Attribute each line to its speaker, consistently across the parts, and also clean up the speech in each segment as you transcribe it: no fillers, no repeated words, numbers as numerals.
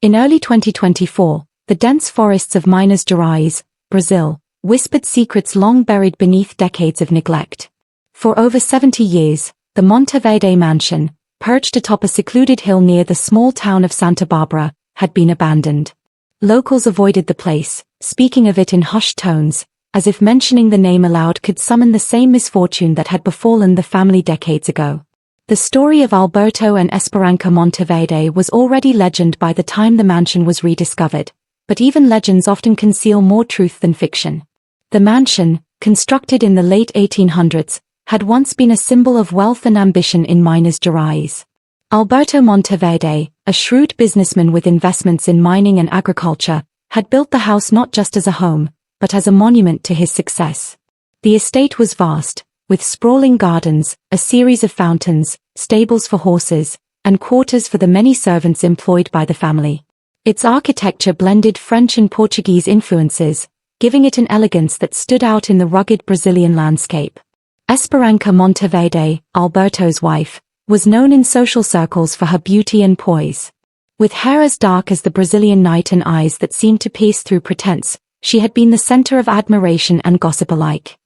Speaker 1: In early 2024, the dense forests of Minas Gerais, Brazil, whispered secrets long buried beneath decades of neglect. For over 70 years, the Monteverde mansion, perched atop a secluded hill near the small town of Santa Barbara, had been abandoned. Locals avoided the place, speaking of it in hushed tones, as if mentioning the name aloud could summon the same misfortune that had befallen the family decades ago. The story of Alberto and Esperança Monteverde was already legend by the time the mansion was rediscovered, but even legends often conceal more truth than fiction. The mansion, constructed in the late 1800s, had once been a symbol of wealth and ambition in Minas Gerais. Alberto Monteverde, a shrewd businessman with investments in mining and agriculture, had built the house not just as a home, but as a monument to his success. The estate was vast, with sprawling gardens, a series of fountains, stables for horses, and quarters for the many servants employed by the family. Its architecture blended French and Portuguese influences, giving it an elegance that stood out in the rugged Brazilian landscape. Esperança Monteverde, Alberto's wife, was known in social circles for her beauty and poise. With hair as dark as the Brazilian night and eyes that seemed to pierce through pretense, she had been the center of admiration and gossip alike.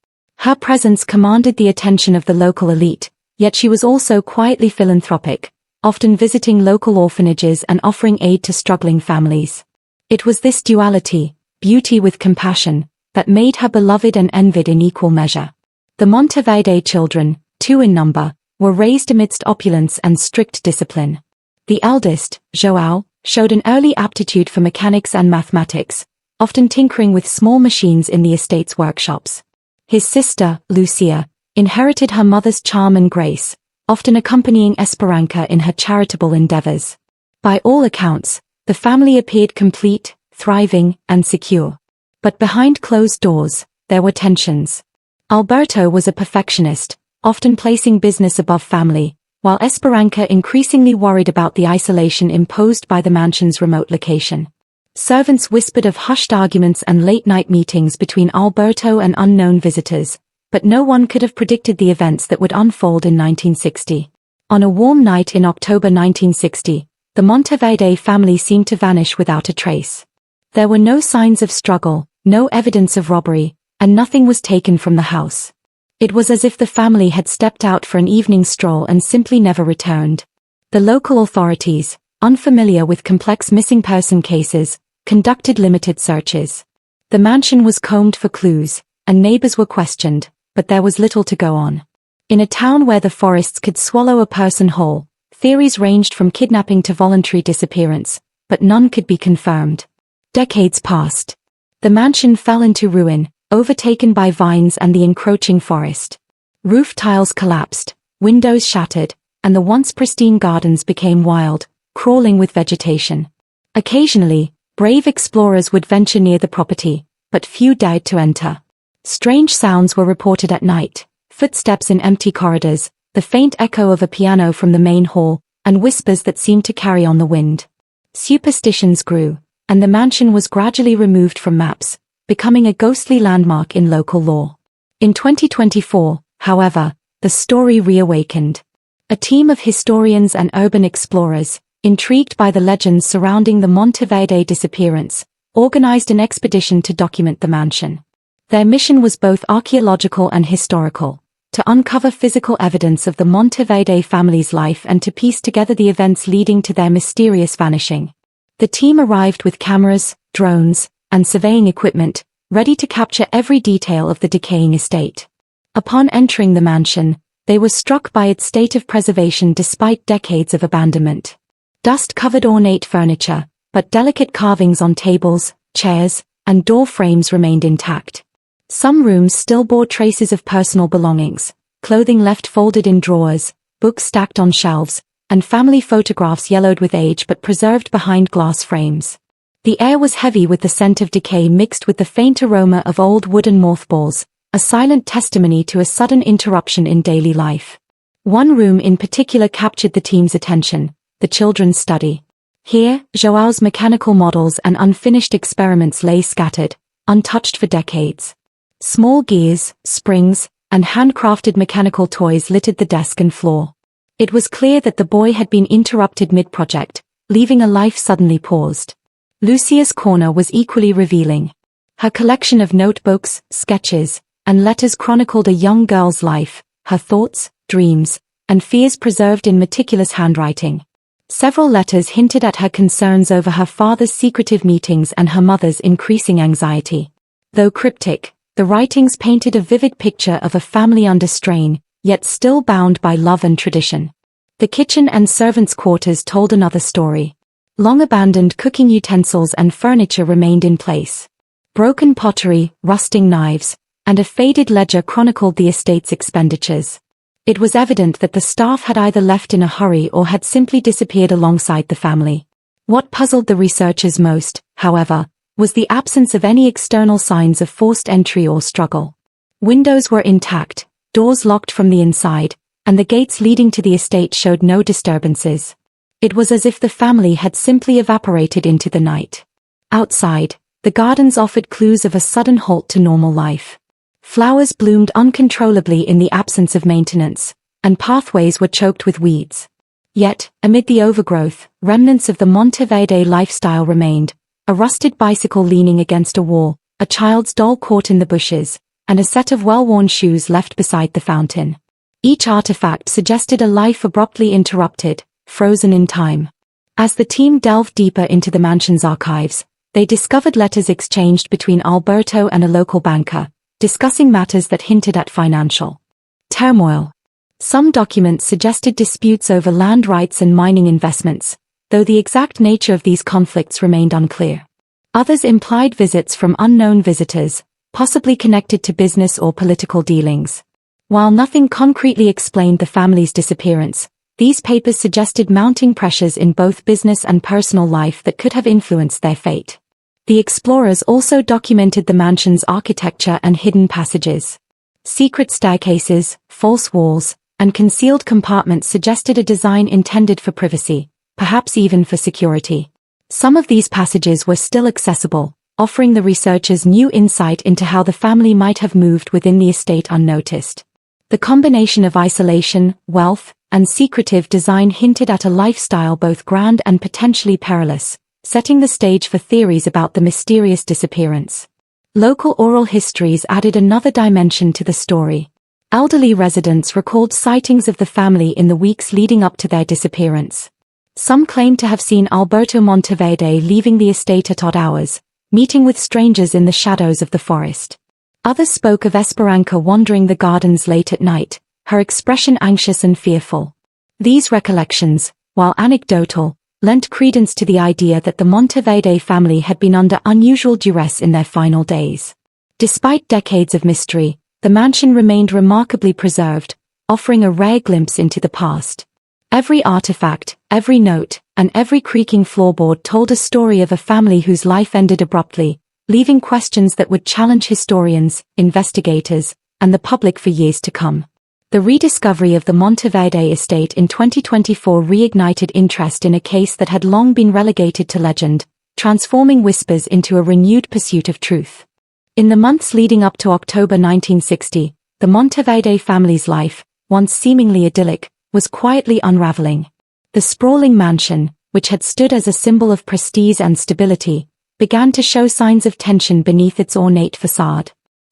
Speaker 1: Her presence commanded the attention of the local elite, yet she was also quietly philanthropic, often visiting local orphanages and offering aid to struggling families. It was this duality, beauty with compassion, that made her beloved and envied in equal measure. The Monteverde children, 2 in number, were raised amidst opulence and strict discipline. The eldest, João, showed an early aptitude for mechanics and mathematics, often tinkering with small machines in the estate's workshops. His sister, Lucia, inherited her mother's charm and grace, often accompanying Esperança in her charitable endeavors. By all accounts, the family appeared complete, thriving, and secure. But behind closed doors, there were tensions. Alberto was a perfectionist, often placing business above family, while Esperança increasingly worried about the isolation imposed by the mansion's remote location. Servants whispered of hushed arguments and late-night meetings between Alberto and unknown visitors, but no one could have predicted the events that would unfold in 1960. On a warm night in October 1960, the Monteverde family seemed to vanish without a trace. There were no signs of struggle, no evidence of robbery, and nothing was taken from the house. It was as if the family had stepped out for an evening stroll and simply never returned. The local authorities, unfamiliar with complex missing person cases, conducted limited searches. The mansion was combed for clues, and neighbors were questioned, but there was little to go on. In a town where the forests could swallow a person whole, theories ranged from kidnapping to voluntary disappearance, but none could be confirmed. Decades passed. The mansion fell into ruin, overtaken by vines and the encroaching forest. Roof tiles collapsed, windows shattered, and the once pristine gardens became wild, crawling with vegetation. Occasionally, brave explorers would venture near the property, but few dared to enter. Strange sounds were reported at night, footsteps in empty corridors, the faint echo of a piano from the main hall, and whispers that seemed to carry on the wind. Superstitions grew, and the mansion was gradually removed from maps, becoming a ghostly landmark in local lore. In 2024, however, the story reawakened. A team of historians and urban explorers, intrigued by the legends surrounding the Monteverde disappearance, organized an expedition to document the mansion. Their mission was both archaeological and historical, to uncover physical evidence of the Monteverde family's life and to piece together the events leading to their mysterious vanishing. The team arrived with cameras, drones, and surveying equipment, ready to capture every detail of the decaying estate. Upon entering the mansion, they were struck by its state of preservation despite decades of abandonment. Dust-covered ornate furniture, but delicate carvings on tables, chairs, and door frames remained intact. Some rooms still bore traces of personal belongings, clothing left folded in drawers, books stacked on shelves, and family photographs yellowed with age but preserved behind glass frames. The air was heavy with the scent of decay mixed with the faint aroma of old wooden mothballs, a silent testimony to a sudden interruption in daily life. One room in particular captured the team's attention, the children's study. Here, João's mechanical models and unfinished experiments lay scattered, untouched for decades. Small gears, springs, and handcrafted mechanical toys littered the desk and floor. It was clear that the boy had been interrupted mid-project, leaving a life suddenly paused. Lucia's corner was equally revealing. Her collection of notebooks, sketches, and letters chronicled a young girl's life, her thoughts, dreams, and fears preserved in meticulous handwriting. Several letters hinted at her concerns over her father's secretive meetings and her mother's increasing anxiety. Though cryptic, the writings painted a vivid picture of a family under strain, yet still bound by love and tradition. The kitchen and servants' quarters told another story. Long-abandoned cooking utensils and furniture remained in place. Broken pottery, rusting knives, and a faded ledger chronicled the estate's expenditures. It was evident that the staff had either left in a hurry or had simply disappeared alongside the family. What puzzled the researchers most, however, was the absence of any external signs of forced entry or struggle. Windows were intact, doors locked from the inside, and the gates leading to the estate showed no disturbances. It was as if the family had simply evaporated into the night. Outside, the gardens offered clues of a sudden halt to normal life. Flowers bloomed uncontrollably in the absence of maintenance, and pathways were choked with weeds. Yet, amid the overgrowth, remnants of the Monteverde lifestyle remained: a rusted bicycle leaning against a wall, a child's doll caught in the bushes, and a set of well-worn shoes left beside the fountain. Each artifact suggested a life abruptly interrupted, frozen in time. As the team delved deeper into the mansion's archives, they discovered letters exchanged between Alberto and a local banker, discussing matters that hinted at financial turmoil. Some documents suggested disputes over land rights and mining investments, though the exact nature of these conflicts remained unclear. Others implied visits from unknown visitors, possibly connected to business or political dealings. While nothing concretely explained the family's disappearance, these papers suggested mounting pressures in both business and personal life that could have influenced their fate. The explorers also documented the mansion's architecture and hidden passages. Secret staircases, false walls, and concealed compartments suggested a design intended for privacy, perhaps even for security. Some of these passages were still accessible, offering the researchers new insight into how the family might have moved within the estate unnoticed. The combination of isolation, wealth, and secretive design hinted at a lifestyle both grand and potentially perilous, setting the stage for theories about the mysterious disappearance. Local oral histories added another dimension to the story. Elderly residents recalled sightings of the family in the weeks leading up to their disappearance. Some claimed to have seen Alberto Monteverde leaving the estate at odd hours, meeting with strangers in the shadows of the forest. Others spoke of Esperanza wandering the gardens late at night, her expression anxious and fearful. These recollections, while anecdotal, lent credence to the idea that the Monteverde family had been under unusual duress in their final days. Despite decades of mystery, the mansion remained remarkably preserved, offering a rare glimpse into the past. Every artifact, every note, and every creaking floorboard told a story of a family whose life ended abruptly, leaving questions that would challenge historians, investigators, and the public for years to come. The rediscovery of the Monteverde estate in 2024 reignited interest in a case that had long been relegated to legend, transforming whispers into a renewed pursuit of truth. In the months leading up to October 1960, the Monteverde family's life, once seemingly idyllic, was quietly unraveling. The sprawling mansion, which had stood as a symbol of prestige and stability, began to show signs of tension beneath its ornate facade.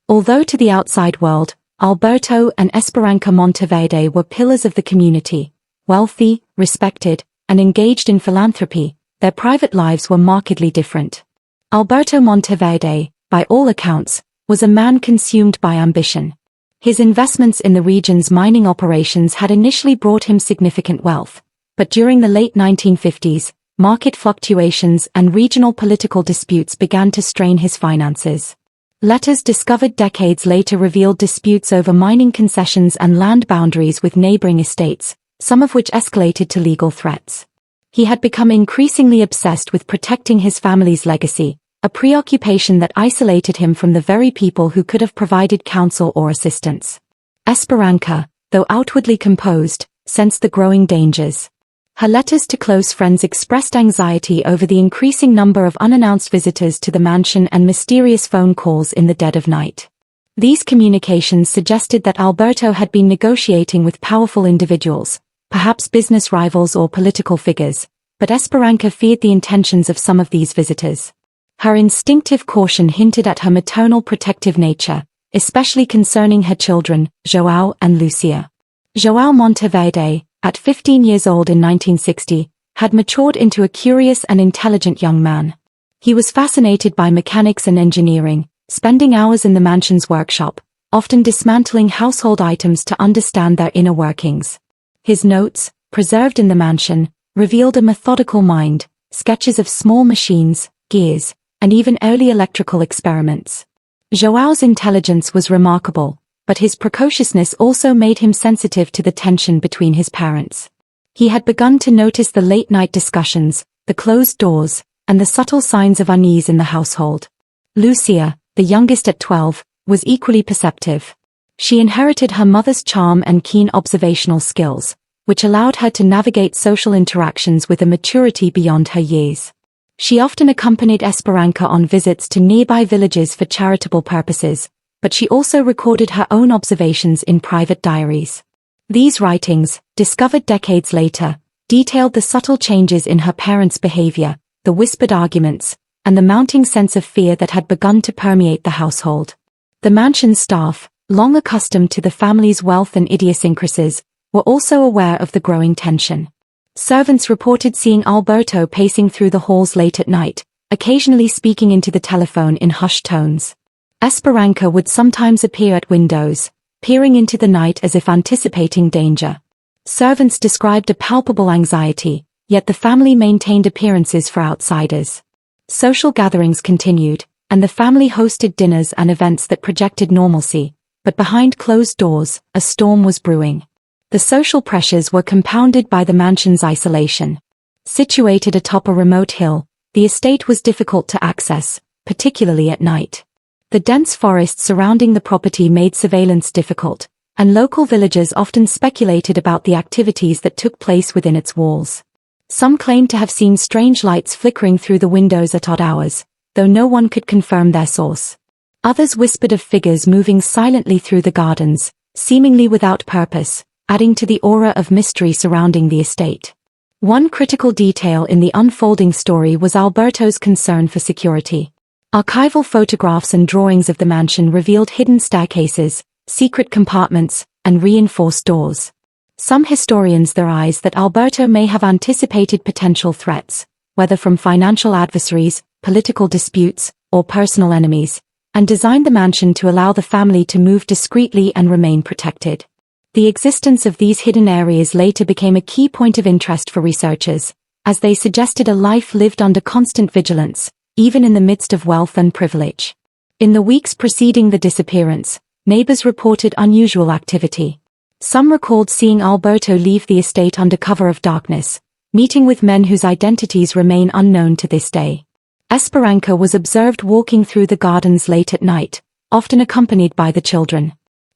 Speaker 1: Although to the outside world, Alberto and Esperanza Monteverde were pillars of the community, wealthy, respected, and engaged in philanthropy, their private lives were markedly different. Alberto Monteverde, by all accounts, was a man consumed by ambition. His investments in the region's mining operations had initially brought him significant wealth, but during the late 1950s, market fluctuations and regional political disputes began to strain his finances. Letters discovered decades later revealed disputes over mining concessions and land boundaries with neighboring estates, some of which escalated to legal threats. He had become increasingly obsessed with protecting his family's legacy, a preoccupation that isolated him from the very people who could have provided counsel or assistance. Esperanza, though outwardly composed, sensed the growing dangers. Her letters to close friends expressed anxiety over the increasing number of unannounced visitors to the mansion and mysterious phone calls in the dead of night. These communications suggested that Alberto had been negotiating with powerful individuals, perhaps business rivals or political figures, but Esperança feared the intentions of some of these visitors. Her instinctive caution hinted at her maternal protective nature, especially concerning her children, João and Lucia. João Monteverde, at 15 years old in 1960, had matured into a curious and intelligent young man. He was fascinated by mechanics and engineering, spending hours in the mansion's workshop, often dismantling household items to understand their inner workings. His notes, preserved in the mansion, revealed a methodical mind, sketches of small machines, gears, and even early electrical experiments. João's intelligence was remarkable, but his precociousness also made him sensitive to the tension between his parents. He had begun to notice the late-night discussions, the closed doors, and the subtle signs of unease in the household. Lucia, the youngest at 12, was equally perceptive. She inherited her mother's charm and keen observational skills, which allowed her to navigate social interactions with a maturity beyond her years. She often accompanied Esperança on visits to nearby villages for charitable purposes, but she also recorded her own observations in private diaries. These writings, discovered decades later, detailed the subtle changes in her parents' behavior, the whispered arguments, and the mounting sense of fear that had begun to permeate the household. The mansion's staff, long accustomed to the family's wealth and idiosyncrasies, were also aware of the growing tension. Servants reported seeing Alberto pacing through the halls late at night, occasionally speaking into the telephone in hushed tones. Esperança would sometimes appear at windows, peering into the night as if anticipating danger. Servants described a palpable anxiety, yet the family maintained appearances for outsiders. Social gatherings continued, and the family hosted dinners and events that projected normalcy, but behind closed doors, a storm was brewing. The social pressures were compounded by the mansion's isolation. Situated atop a remote hill, the estate was difficult to access, particularly at night. The dense forest surrounding the property made surveillance difficult, and local villagers often speculated about the activities that took place within its walls. Some claimed to have seen strange lights flickering through the windows at odd hours, though no one could confirm their source. Others whispered of figures moving silently through the gardens, seemingly without purpose, adding to the aura of mystery surrounding the estate. One critical detail in the unfolding story was Alberto's concern for security. Archival photographs and drawings of the mansion revealed hidden staircases, secret compartments, and reinforced doors. Some historians theorize that Alberto may have anticipated potential threats, whether from financial adversaries, political disputes, or personal enemies, and designed the mansion to allow the family to move discreetly and remain protected. The existence of these hidden areas later became a key point of interest for researchers, as they suggested a life lived under constant vigilance, even in the midst of wealth and privilege. In the weeks preceding the disappearance, neighbors reported unusual activity. Some recalled seeing Alberto leave the estate under cover of darkness, meeting with men whose identities remain unknown to this day. Esperança was observed walking through the gardens late at night, often accompanied by the children.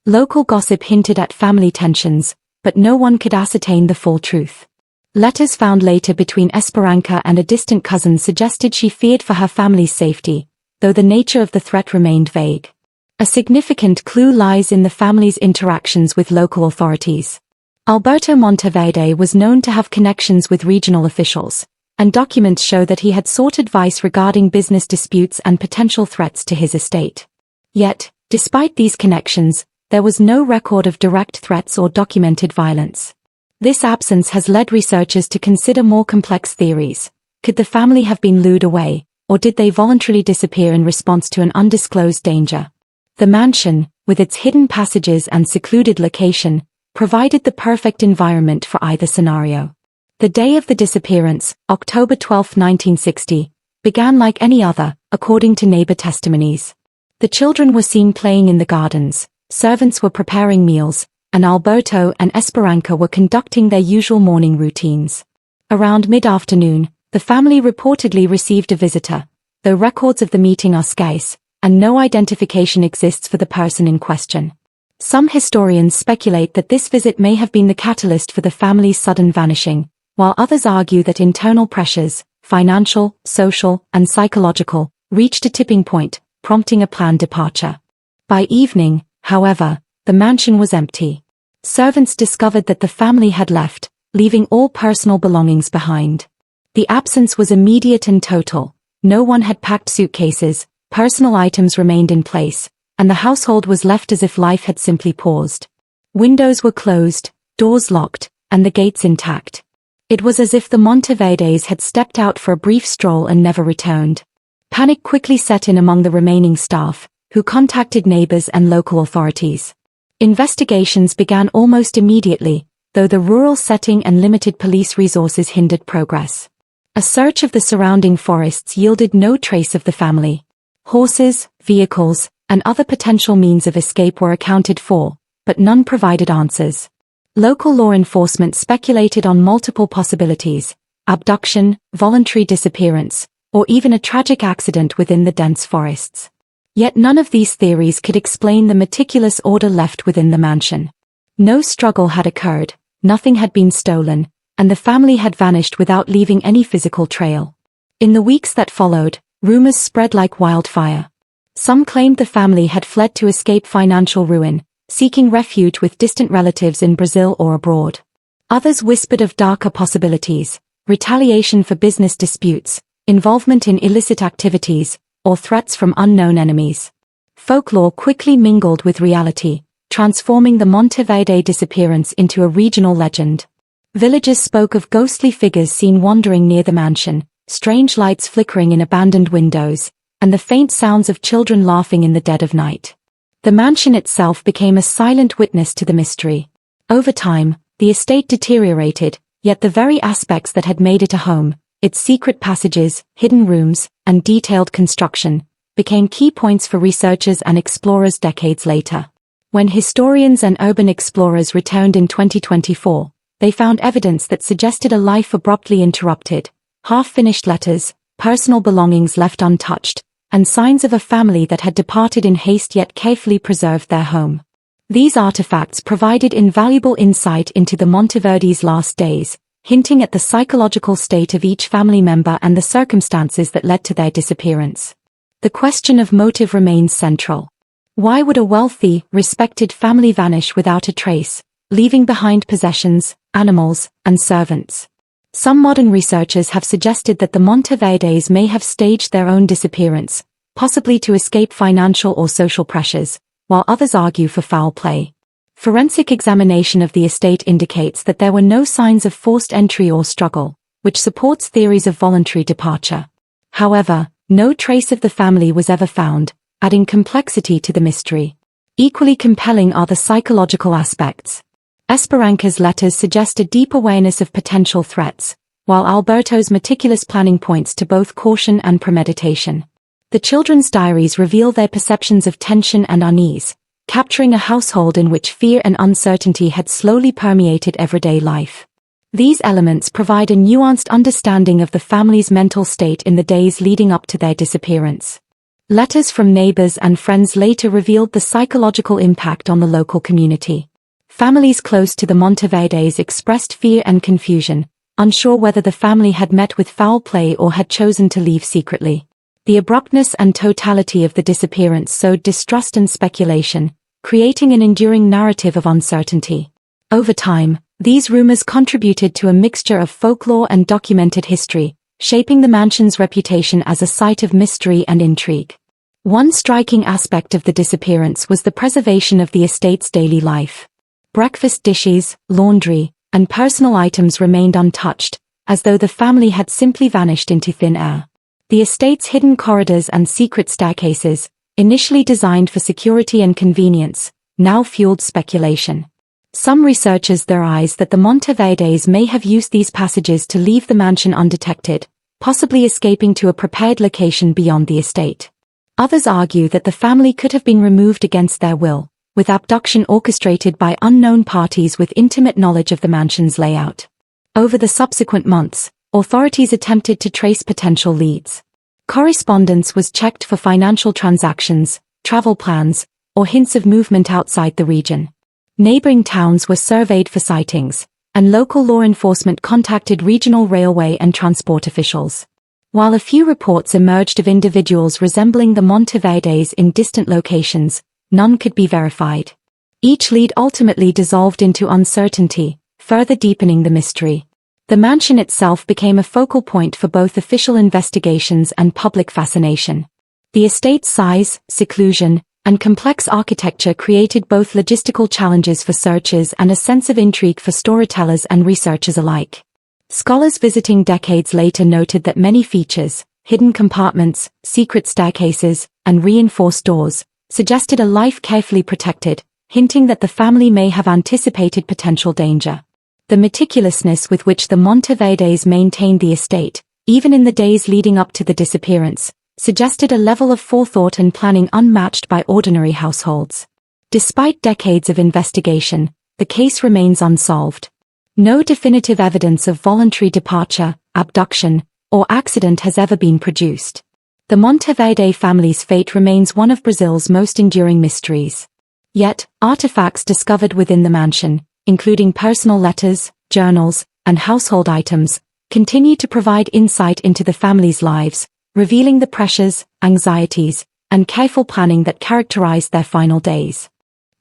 Speaker 1: Local gossip hinted at family tensions, but no one could ascertain the full truth. Letters found later between Esperança and a distant cousin suggested she feared for her family's safety, though the nature of the threat remained vague. A significant clue lies in the family's interactions with local authorities. Alberto Monteverde was known to have connections with regional officials, and documents show that he had sought advice regarding business disputes and potential threats to his estate. Yet, despite these connections, there was no record of direct threats or documented violence. This absence has led researchers to consider more complex theories. Could the family have been lured away, or did they voluntarily disappear in response to an undisclosed danger? The mansion, with its hidden passages and secluded location, provided the perfect environment for either scenario. The day of the disappearance, October 12, 1960, began like any other, according to neighbor testimonies. The children were seen playing in the gardens, servants were preparing meals, and Alberto and Esperança were conducting their usual morning routines. Around mid-afternoon, the family reportedly received a visitor, though records of the meeting are scarce, and no identification exists for the person in question. Some historians speculate that this visit may have been the catalyst for the family's sudden vanishing, while others argue that internal pressures, financial, social, and psychological, reached a tipping point, prompting a planned departure. By evening, however, the mansion was empty. Servants discovered that the family had left, leaving all personal belongings behind. The absence was immediate and total. No one had packed suitcases, personal items remained in place, and the household was left as if life had simply paused. Windows were closed, doors locked, and the gates intact. It was as if the Monteverdes had stepped out for a brief stroll and never returned. Panic quickly set in among the remaining staff, who contacted neighbors and local authorities. Investigations began almost immediately, though the rural setting and limited police resources hindered progress. A search of the surrounding forests yielded no trace of the family. Horses, vehicles, and other potential means of escape were accounted for, but none provided answers. Local law enforcement speculated on multiple possibilities: abduction, voluntary disappearance, or even a tragic accident within the dense forests. Yet none of these theories could explain the meticulous order left within the mansion. No struggle had occurred, nothing had been stolen, and the family had vanished without leaving any physical trail. In the weeks that followed, rumors spread like wildfire. Some claimed the family had fled to escape financial ruin, seeking refuge with distant relatives in Brazil or abroad. Others whispered of darker possibilities: retaliation for business disputes, involvement in illicit activities, or threats from unknown enemies. Folklore quickly mingled with reality, transforming the Monteverde disappearance into a regional legend. Villagers spoke of ghostly figures seen wandering near the mansion, strange lights flickering in abandoned windows, and the faint sounds of children laughing in the dead of night. The mansion itself became a silent witness to the mystery. Over time, the estate deteriorated, yet the very aspects that had made it a home, its secret passages, hidden rooms, and detailed construction, became key points for researchers and explorers decades later. When historians and urban explorers returned in 2024, they found evidence that suggested a life abruptly interrupted: half-finished letters, personal belongings left untouched, and signs of a family that had departed in haste yet carefully preserved their home. These artifacts provided invaluable insight into the Monteverdes' last days, hinting at the psychological state of each family member and the circumstances that led to their disappearance. The question of motive remains central. Why would a wealthy, respected family vanish without a trace, leaving behind possessions, animals, and servants? Some modern researchers have suggested that the Monteverdes may have staged their own disappearance, possibly to escape financial or social pressures, while others argue for foul play. Forensic examination of the estate indicates that there were no signs of forced entry or struggle, which supports theories of voluntary departure. However, no trace of the family was ever found, adding complexity to the mystery. Equally compelling are the psychological aspects. Esperanca's letters suggest a deep awareness of potential threats, while Alberto's meticulous planning points to both caution and premeditation. The children's diaries reveal their perceptions of tension and unease, capturing a household in which fear and uncertainty had slowly permeated everyday life. These elements provide a nuanced understanding of the family's mental state in the days leading up to their disappearance. Letters from neighbors and friends later revealed the psychological impact on the local community. Families close to the Monteverdes expressed fear and confusion, unsure whether the family had met with foul play or had chosen to leave secretly. The abruptness and totality of the disappearance sowed distrust and speculation, creating an enduring narrative of uncertainty. Over time, these rumors contributed to a mixture of folklore and documented history, shaping the mansion's reputation as a site of mystery and intrigue. One striking aspect of the disappearance was the preservation of the estate's daily life. Breakfast dishes, laundry, and personal items remained untouched, as though the family had simply vanished into thin air. The estate's hidden corridors and secret staircases, initially designed for security and convenience, now fueled speculation. Some researchers theorize that the Monteverdes may have used these passages to leave the mansion undetected, possibly escaping to a prepared location beyond the estate. Others argue that the family could have been removed against their will, with abduction orchestrated by unknown parties with intimate knowledge of the mansion's layout. Over the subsequent months, authorities attempted to trace potential leads. Correspondence was checked for financial transactions, travel plans, or hints of movement outside the region. Neighboring towns were surveyed for sightings, and local law enforcement contacted regional railway and transport officials. While a few reports emerged of individuals resembling the Monteverdes in distant locations, none could be verified. Each lead ultimately dissolved into uncertainty, further deepening the mystery. The mansion itself became a focal point for both official investigations and public fascination. The estate's size, seclusion, and complex architecture created both logistical challenges for searchers and a sense of intrigue for storytellers and researchers alike. Scholars visiting decades later noted that many features, hidden compartments, secret staircases, and reinforced doors, suggested a life carefully protected, hinting that the family may have anticipated potential danger. The meticulousness with which the Monteverdes maintained the estate, even in the days leading up to the disappearance, suggested a level of forethought and planning unmatched by ordinary households. Despite decades of investigation, the case remains unsolved. No definitive evidence of voluntary departure, abduction, or accident has ever been produced. The Monteverde family's fate remains one of Brazil's most enduring mysteries. Yet, artifacts discovered within the mansion, including personal letters, journals, and household items, continue to provide insight into the family's lives, revealing the pressures, anxieties, and careful planning that characterized their final days.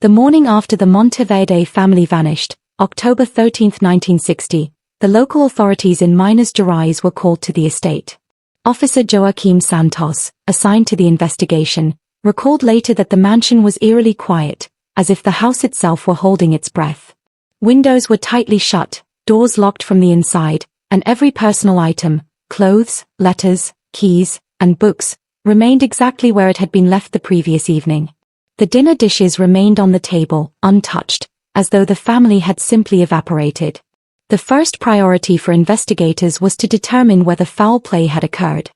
Speaker 1: The morning after the Monteverde family vanished, October 13, 1960, the local authorities in Minas Gerais were called to the estate. Officer Joaquim Santos, assigned to the investigation, recalled later that the mansion was eerily quiet, as if the house itself were holding its breath. Windows were tightly shut, doors locked from the inside, and every personal item, clothes, letters, keys, and books, remained exactly where it had been left the previous evening. The dinner dishes remained on the table, untouched, as though the family had simply evaporated. The first priority for investigators was to determine whether foul play had occurred.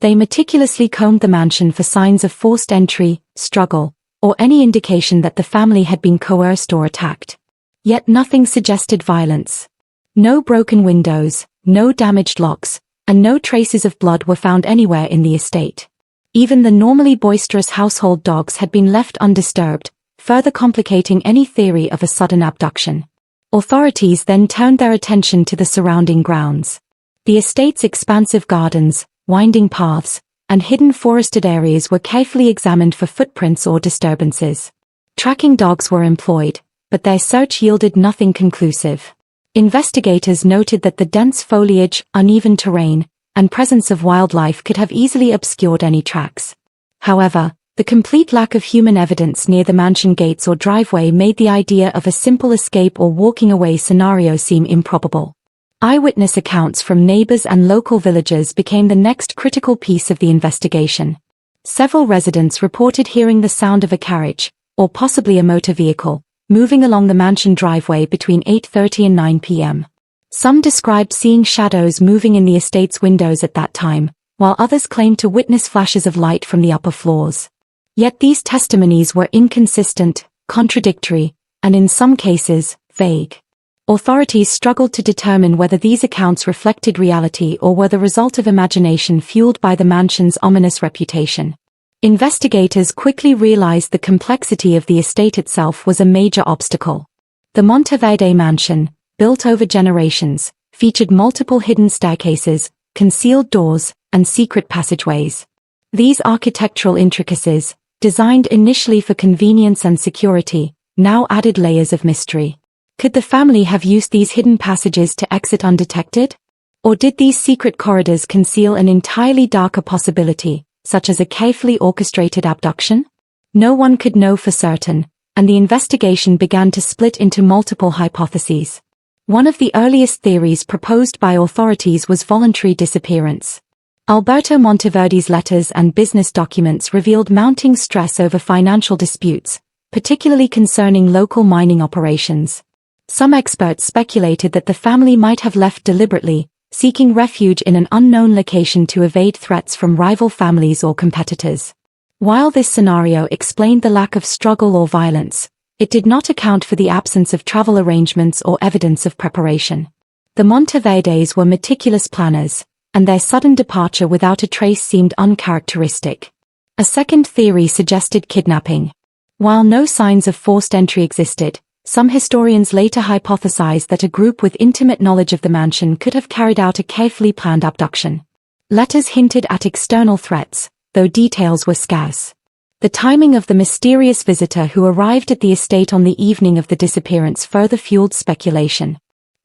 Speaker 1: They meticulously combed the mansion for signs of forced entry, struggle, or any indication that the family had been coerced or attacked. Yet nothing suggested violence. No broken windows, no damaged locks, and no traces of blood were found anywhere in the estate. Even the normally boisterous household dogs had been left undisturbed, further complicating any theory of a sudden abduction. Authorities then turned their attention to the surrounding grounds. The estate's expansive gardens, winding paths, and hidden forested areas were carefully examined for footprints or disturbances. Tracking dogs were employed, but their search yielded nothing conclusive. Investigators noted that the dense foliage, uneven terrain, and presence of wildlife could have easily obscured any tracks. However, the complete lack of human evidence near the mansion gates or driveway made the idea of a simple escape or walking away scenario seem improbable. Eyewitness accounts from neighbors and local villagers became the next critical piece of the investigation. Several residents reported hearing the sound of a carriage, or possibly a motor vehicle, moving along the mansion driveway between 8:30 and 9 p.m. Some described seeing shadows moving in the estate's windows at that time, while others claimed to witness flashes of light from the upper floors. Yet these testimonies were inconsistent, contradictory, and in some cases, vague. Authorities struggled to determine whether these accounts reflected reality or were the result of imagination fueled by the mansion's ominous reputation. Investigators quickly realized the complexity of the estate itself was a major obstacle. The Monteverde mansion, built over generations, featured multiple hidden staircases, concealed doors, and secret passageways. These architectural intricacies, designed initially for convenience and security, now added layers of mystery. Could the family have used these hidden passages to exit undetected? Or did these secret corridors conceal an entirely darker possibility, such as a carefully orchestrated abduction? No one could know for certain, and the investigation began to split into multiple hypotheses. One of the earliest theories proposed by authorities was voluntary disappearance. Alberto Monteverde's letters and business documents revealed mounting stress over financial disputes, particularly concerning local mining operations. Some experts speculated that the family might have left deliberately, seeking refuge in an unknown location to evade threats from rival families or competitors. While this scenario explained the lack of struggle or violence, it did not account for the absence of travel arrangements or evidence of preparation. The Monteverdes were meticulous planners, and their sudden departure without a trace seemed uncharacteristic. A second theory suggested kidnapping. While no signs of forced entry existed, some historians later hypothesized that a group with intimate knowledge of the mansion could have carried out a carefully planned abduction. Letters hinted at external threats, though details were scarce. The timing of the mysterious visitor who arrived at the estate on the evening of the disappearance further fueled speculation.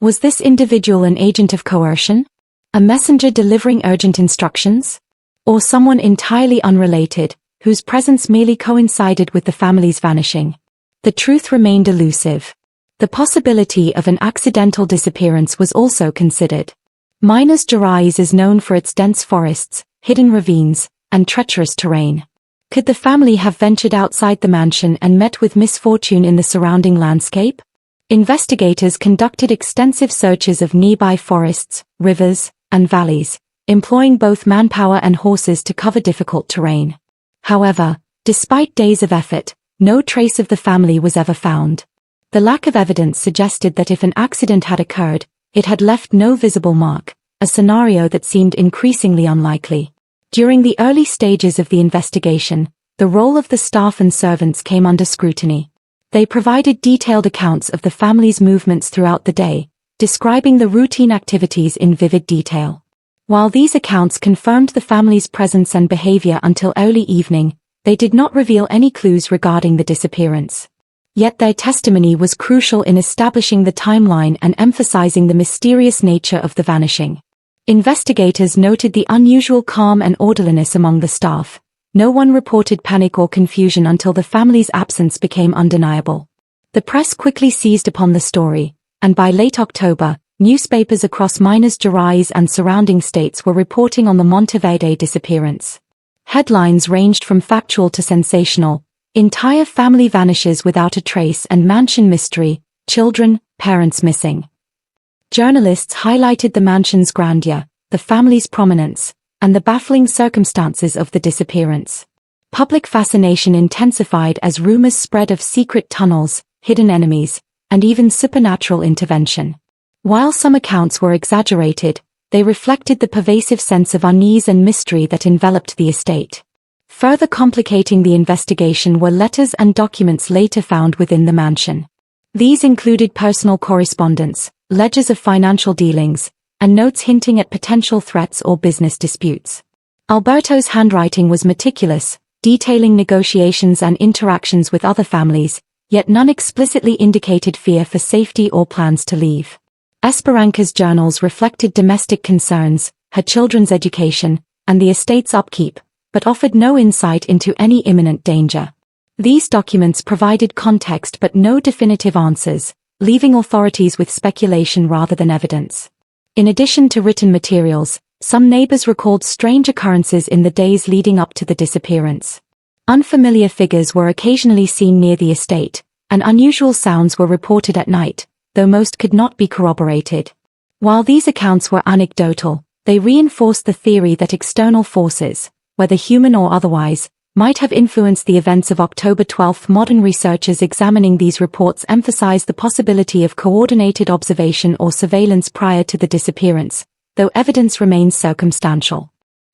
Speaker 1: Was this individual an agent of coercion? A messenger delivering urgent instructions? Or someone entirely unrelated, whose presence merely coincided with the family's vanishing? The truth remained elusive. The possibility of an accidental disappearance was also considered. Minas Gerais is known for its dense forests, hidden ravines, and treacherous terrain. Could the family have ventured outside the mansion and met with misfortune in the surrounding landscape? Investigators conducted extensive searches of nearby forests, rivers, and valleys, employing both manpower and horses to cover difficult terrain. However, despite days of effort, no trace of the family was ever found. The lack of evidence suggested that if an accident had occurred, it had left no visible mark, a scenario that seemed increasingly unlikely. During the early stages of the investigation, the role of the staff and servants came under scrutiny. They provided detailed accounts of the family's movements throughout the day, describing the routine activities in vivid detail. While these accounts confirmed the family's presence and behavior until early evening, they did not reveal any clues regarding the disappearance. Yet their testimony was crucial in establishing the timeline and emphasizing the mysterious nature of the vanishing. Investigators noted the unusual calm and orderliness among the staff. No one reported panic or confusion until the family's absence became undeniable. The press quickly seized upon the story, and by late October, newspapers across Minas Gerais and surrounding states were reporting on the Monteverde disappearance. Headlines ranged from factual to sensational: entire family vanishes without a trace and mansion mystery, children, parents missing. Journalists highlighted the mansion's grandeur, the family's prominence, and the baffling circumstances of the disappearance. Public fascination intensified as rumors spread of secret tunnels, hidden enemies, and even supernatural intervention. While some accounts were exaggerated, they reflected the pervasive sense of unease and mystery that enveloped the estate. Further complicating the investigation were letters and documents later found within the mansion. These included personal correspondence, ledgers of financial dealings, and notes hinting at potential threats or business disputes. Alberto's handwriting was meticulous, detailing negotiations and interactions with other families, yet none explicitly indicated fear for safety or plans to leave. Esperanca's journals reflected domestic concerns, her children's education, and the estate's upkeep, but offered no insight into any imminent danger. These documents provided context but no definitive answers, leaving authorities with speculation rather than evidence. In addition to written materials, some neighbors recalled strange occurrences in the days leading up to the disappearance. Unfamiliar figures were occasionally seen near the estate, and unusual sounds were reported at night, though most could not be corroborated. While these accounts were anecdotal, they reinforced the theory that external forces, whether human or otherwise, might have influenced the events of October 12. Modern researchers examining these reports emphasize the possibility of coordinated observation or surveillance prior to the disappearance, though evidence remains circumstantial.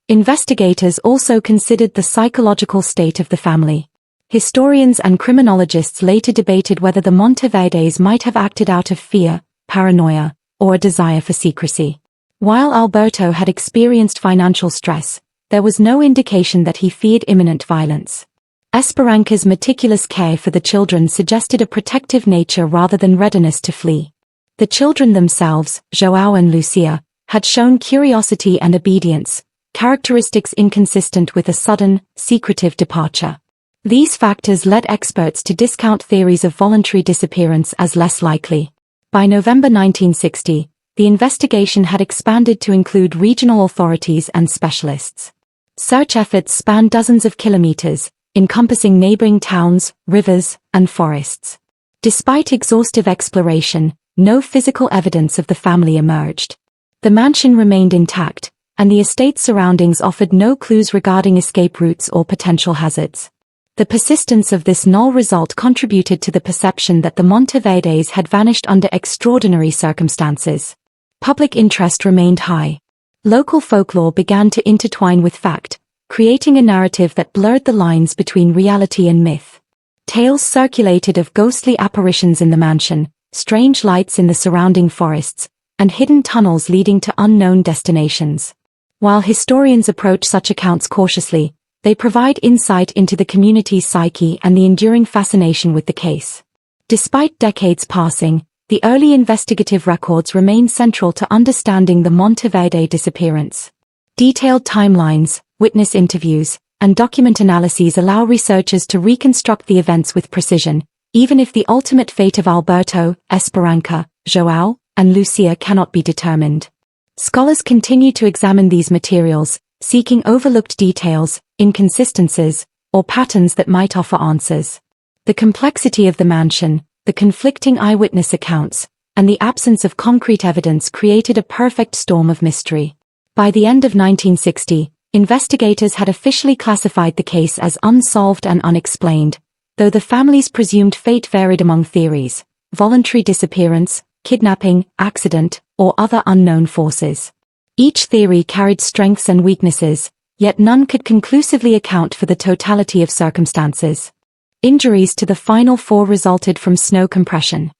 Speaker 1: Investigators also considered the psychological state of the family. Historians and criminologists later debated whether the Monteverdes might have acted out of fear, paranoia, or a desire for secrecy. While Alberto had experienced financial stress, there was no indication that he feared imminent violence. Esperanca's meticulous care for the children suggested a protective nature rather than readiness to flee. The children themselves, João and Lucia, had shown curiosity and obedience, characteristics inconsistent with a sudden, secretive departure. These factors led experts to discount theories of voluntary disappearance as less likely. By November 1960, the investigation had expanded to include regional authorities and specialists. Search efforts spanned dozens of kilometers, encompassing neighboring towns, rivers, and forests. Despite exhaustive exploration, no physical evidence of the family emerged. The mansion remained intact, and the estate's surroundings offered no clues regarding escape routes or potential hazards. The persistence of this null result contributed to the perception that the Monteverdes had vanished under extraordinary circumstances. Public interest remained high. Local folklore began to intertwine with fact, creating a narrative that blurred the lines between reality and myth. Tales circulated of ghostly apparitions in the mansion, strange lights in the surrounding forests, and hidden tunnels leading to unknown destinations. While historians approach such accounts cautiously, they provide insight into the community's psyche and the enduring fascination with the case. Despite decades passing, the early investigative records remain central to understanding the Monteverde disappearance. Detailed timelines, witness interviews, and document analyses allow researchers to reconstruct the events with precision, even if the ultimate fate of Alberto, Esperanza, João, and Lucia cannot be determined. Scholars continue to examine these materials, seeking overlooked details, inconsistencies, or patterns that might offer answers. The complexity of the mansion, the conflicting eyewitness accounts, and the absence of concrete evidence created a perfect storm of mystery. By the end of 1960, investigators had officially classified the case as unsolved and unexplained, though the family's presumed fate varied among theories: voluntary disappearance, kidnapping, accident, or other unknown forces. Each theory carried strengths and weaknesses, yet none could conclusively account for the totality of circumstances. Injuries to the final four resulted from snow compression.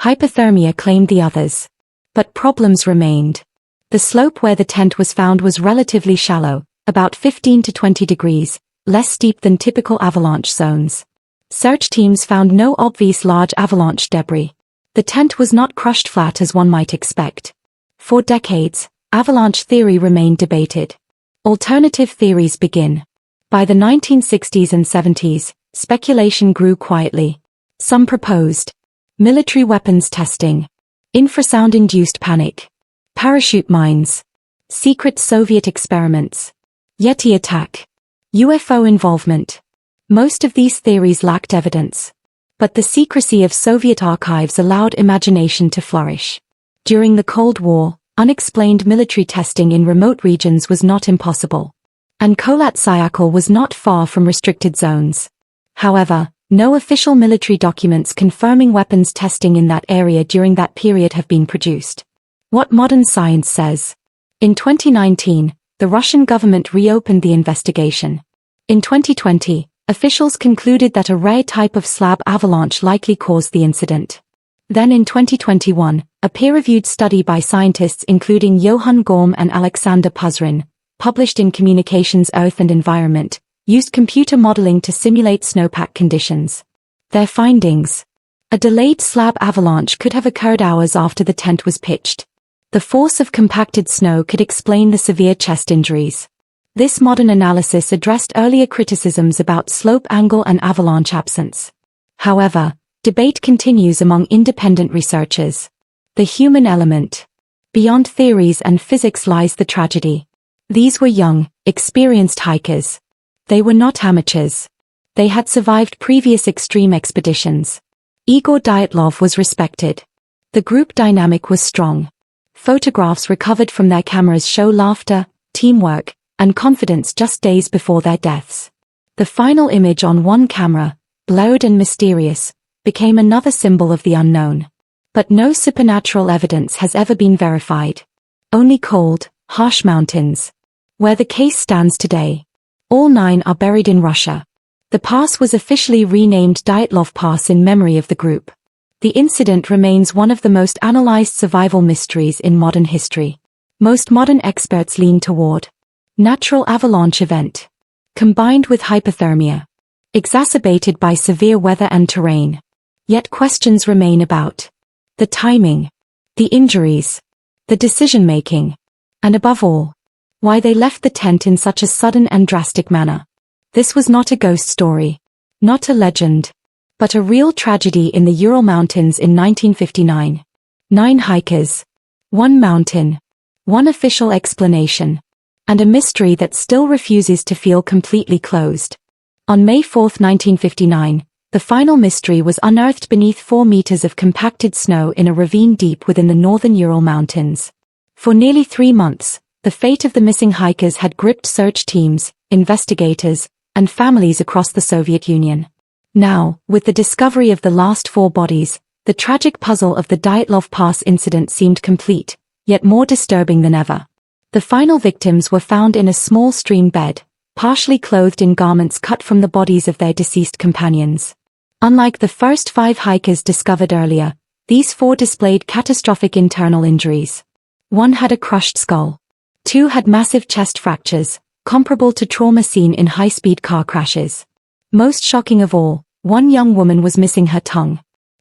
Speaker 1: Hypothermia claimed the others. But problems remained. The slope where the tent was found was relatively shallow, about 15 to 20 degrees, less steep than typical avalanche zones. Search teams found no obvious large avalanche debris. The tent was not crushed flat as one might expect. For decades, avalanche theory remained debated. Alternative theories begin. By the 1960s and 70s, speculation grew quietly. Some proposed military weapons testing, infrasound-induced panic, parachute mines, secret Soviet experiments, Yeti attack, UFO involvement. Most of these theories lacked evidence. But the secrecy of Soviet archives allowed imagination to flourish. During the Cold War, unexplained military testing in remote regions was not impossible. And Kholat-Syakhl was not far from restricted zones. However, no official military documents confirming weapons testing in that area during that period have been produced. What modern science says. In 2019, the Russian government reopened the investigation. In 2020, officials concluded that a rare type of slab avalanche likely caused the incident. Then in 2021, a peer-reviewed study by scientists including Johann Gorm and Alexander Puzrin, published in Communications Earth and Environment, used computer modeling to simulate snowpack conditions. Their findings: a delayed slab avalanche could have occurred hours after the tent was pitched. The force of compacted snow could explain the severe chest injuries. This modern analysis addressed earlier criticisms about slope angle and avalanche absence. However, debate continues among independent researchers. The human element. Beyond theories and physics lies the tragedy. These were young, experienced hikers. They were not amateurs. They had survived previous extreme expeditions. Igor Dyatlov was respected. The group dynamic was strong. Photographs recovered from their cameras show laughter, teamwork, and confidence just days before their deaths. The final image on one camera, blurred and mysterious, became another symbol of the unknown. But no supernatural evidence has ever been verified. Only cold, harsh mountains. Where the case stands today. All 9 are buried in Russia. The pass was officially renamed Dyatlov Pass in memory of the group. The incident remains one of the most analyzed survival mysteries in modern history. Most modern experts lean toward natural avalanche event, combined with hypothermia, exacerbated by severe weather and terrain. Yet questions remain about the timing, the injuries, the decision-making, and above all, why they left the tent in such a sudden and drastic manner. This was not a ghost story, not a legend, but a real tragedy in the Ural Mountains in 1959. 9 hikers, 1 mountain, 1 official explanation, and a mystery that still refuses to feel completely closed. On May 4, 1959, the final mystery was unearthed beneath 4 meters of compacted snow in a ravine deep within the northern Ural Mountains. For nearly 3 months, the fate of the missing hikers had gripped search teams, investigators, and families across the Soviet Union. Now, with the discovery of the last 4 bodies, the tragic puzzle of the Dyatlov Pass incident seemed complete, yet more disturbing than ever. The final victims were found in a small stream bed, partially clothed in garments cut from the bodies of their deceased companions. Unlike the first 5 hikers discovered earlier, these 4 displayed catastrophic internal injuries. 1 had a crushed skull. 2 had massive chest fractures, comparable to trauma seen in high-speed car crashes. Most shocking of all, 1 young woman was missing her tongue.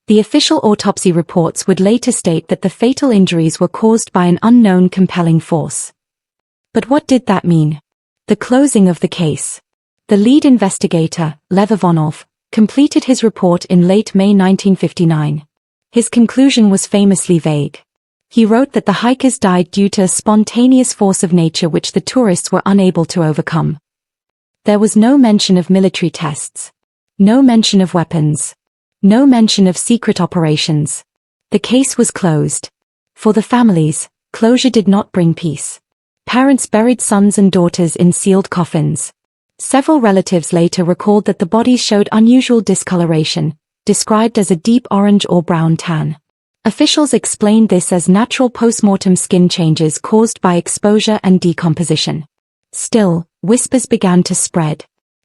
Speaker 1: The official autopsy reports would later state that the fatal injuries were caused by an unknown compelling force. But what did that mean? The closing of the case. The lead investigator, Lev Ivanov, completed his report in late May 1959. His conclusion was famously vague. He wrote that the hikers died due to a spontaneous force of nature which the tourists were unable to overcome. There was no mention of military tests. No mention of weapons. No mention of secret operations. The case was closed. For the families, closure did not bring peace. Parents buried sons and daughters in sealed coffins. Several relatives later recalled that the bodies showed unusual discoloration, described as a deep orange or brown tan. Officials explained this as natural post-mortem skin changes caused by exposure and decomposition. Still, whispers began to spread.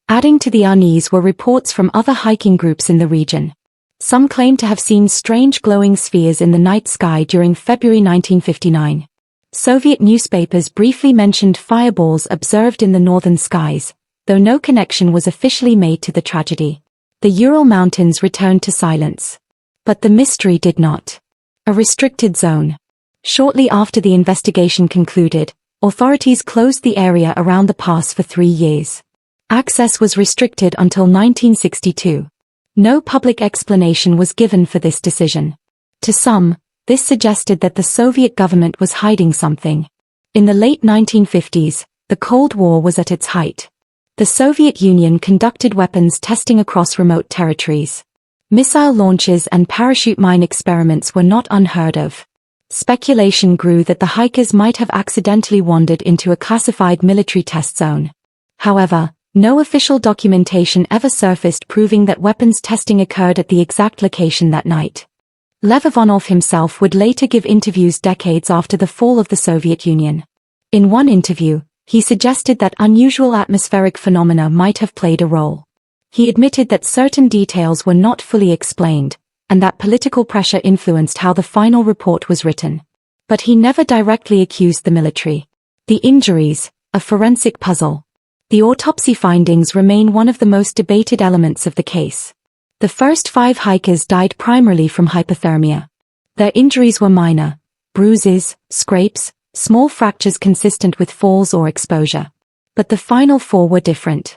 Speaker 1: Adding to the unease were reports from other hiking groups in the region. Some claimed to have seen strange glowing spheres in the night sky during February 1959. Soviet newspapers briefly mentioned fireballs observed in the northern skies, though no connection was officially made to the tragedy. The Ural Mountains returned to silence. But the mystery did not. A restricted zone. Shortly after the investigation concluded, authorities closed the area around the pass for 3 years. Access was restricted until 1962. No public explanation was given for this decision. To some, this suggested that the Soviet government was hiding something. In the late 1950s, the Cold War was at its height. The Soviet Union conducted weapons testing across remote territories. Missile launches and parachute mine experiments were not unheard of. Speculation grew that the hikers might have accidentally wandered into a classified military test zone. However, no official documentation ever surfaced proving that weapons testing occurred at the exact location that night. Lev Ivanov himself would later give interviews decades after the fall of the Soviet Union. In one interview, he suggested that unusual atmospheric phenomena might have played a role. He admitted that certain details were not fully explained, and that political pressure influenced how the final report was written. But he never directly accused the military. The injuries, a forensic puzzle. The autopsy findings remain one of the most debated elements of the case. The first 5 hikers died primarily from hypothermia. Their injuries were minor: bruises, scrapes, small fractures consistent with falls or exposure. But the final 4 were different.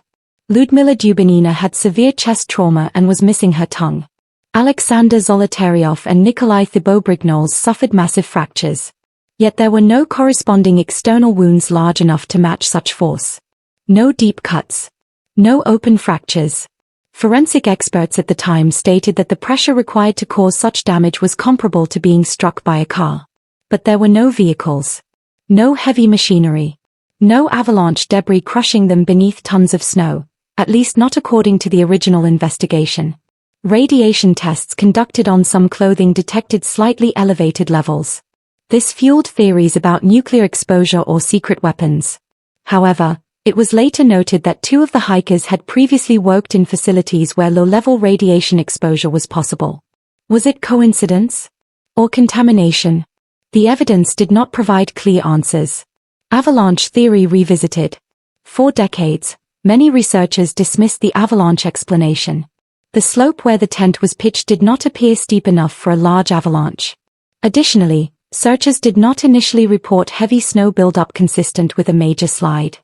Speaker 1: Lyudmila Dubinina had severe chest trauma and was missing her tongue. Alexander Zolotaryov and Nikolai Thibault-Brignoles suffered massive fractures. Yet there were no corresponding external wounds large enough to match such force. No deep cuts. No open fractures. Forensic experts at the time stated that the pressure required to cause such damage was comparable to being struck by a car. But there were no vehicles. No heavy machinery. No avalanche debris crushing them beneath tons of snow, at least not according to the original investigation. Radiation tests conducted on some clothing detected slightly elevated levels. This fueled theories about nuclear exposure or secret weapons. However, it was later noted that 2 of the hikers had previously worked in facilities where low-level radiation exposure was possible. Was it coincidence? Or contamination? The evidence did not provide clear answers. Avalanche theory revisited. For decades, many researchers dismissed the avalanche explanation. The slope where the tent was pitched did not appear steep enough for a large avalanche. Additionally, searchers did not initially report heavy snow buildup consistent with a major slide.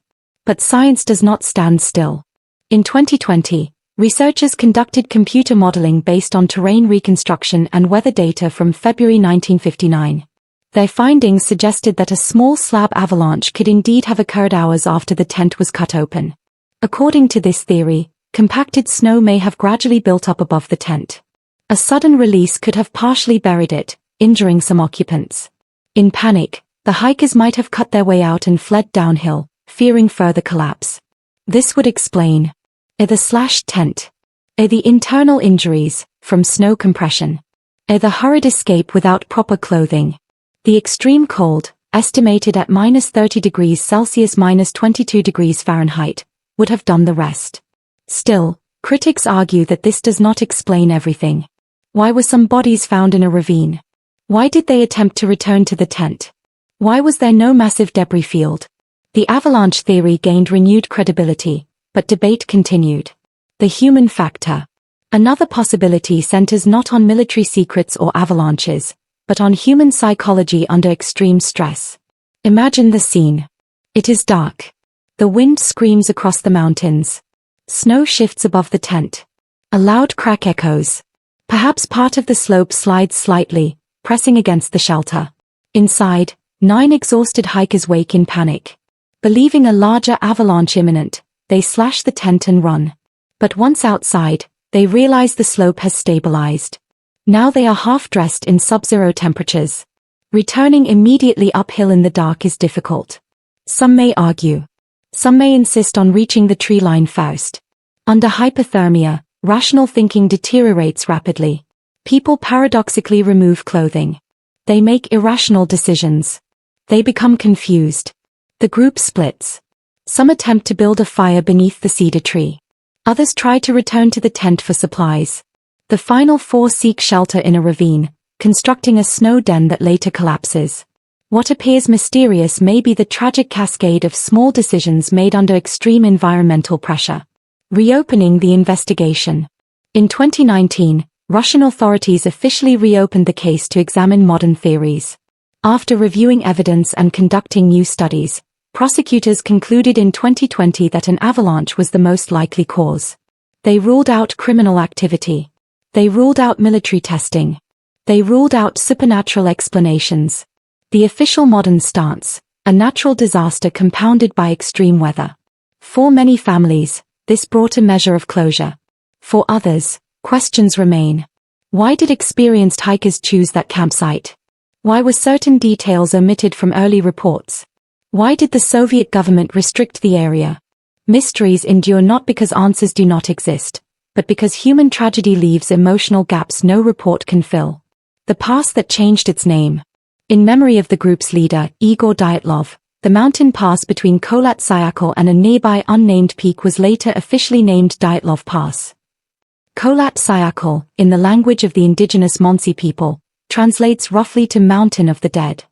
Speaker 1: But science does not stand still. In 2020, researchers conducted computer modeling based on terrain reconstruction and weather data from February 1959. Their findings suggested that a small slab avalanche could indeed have occurred hours after the tent was cut open. According to this theory, compacted snow may have gradually built up above the tent. A sudden release could have partially buried it, injuring some occupants. In panic, the hikers might have cut their way out and fled downhill, fearing further collapse. This would explain the slashed tent, the internal injuries from snow compression, the hurried escape without proper clothing. The extreme cold, estimated at -30 degrees Celsius -22 degrees Fahrenheit, would have done the rest. Still, critics argue that this does not explain everything. Why were some bodies found in a ravine? Why did they attempt to return to the tent? Why was there no massive debris field? The avalanche theory gained renewed credibility, but debate continued. The human factor. Another possibility centers not on military secrets or avalanches, but on human psychology under extreme stress. Imagine the scene. It is dark. The wind screams across the mountains. Snow shifts above the tent. A loud crack echoes. Perhaps part of the slope slides slightly, pressing against the shelter. Inside, 9 exhausted hikers wake in panic. Believing a larger avalanche imminent, they slash the tent and run. But once outside, they realize the slope has stabilized. Now they are half-dressed in sub-zero temperatures. Returning immediately uphill in the dark is difficult. Some may argue. Some may insist on reaching the tree line first. Under hypothermia, rational thinking deteriorates rapidly. People paradoxically remove clothing. They make irrational decisions. They become confused. The group splits. Some attempt to build a fire beneath the cedar tree. Others try to return to the tent for supplies. The final 4 seek shelter in a ravine, constructing a snow den that later collapses. What appears mysterious may be the tragic cascade of small decisions made under extreme environmental pressure. Reopening the investigation. In 2019, Russian authorities officially reopened the case to examine modern theories. After reviewing evidence and conducting new studies, prosecutors concluded in 2020 that an avalanche was the most likely cause. They ruled out criminal activity. They ruled out military testing. They ruled out supernatural explanations. The official modern stance, a natural disaster compounded by extreme weather. For many families, this brought a measure of closure. For others, questions remain. Why did experienced hikers choose that campsite? Why were certain details omitted from early reports? Why did the Soviet government restrict the area? Mysteries endure not because answers do not exist, but because human tragedy leaves emotional gaps no report can fill. The pass that changed its name. In memory of the group's leader, Igor Dyatlov, the mountain pass between Kholat Syakhl and a nearby unnamed peak was later officially named Dyatlov Pass. Kholat Syakhl, in the language of the indigenous Monsi people, translates roughly to Mountain of the Dead.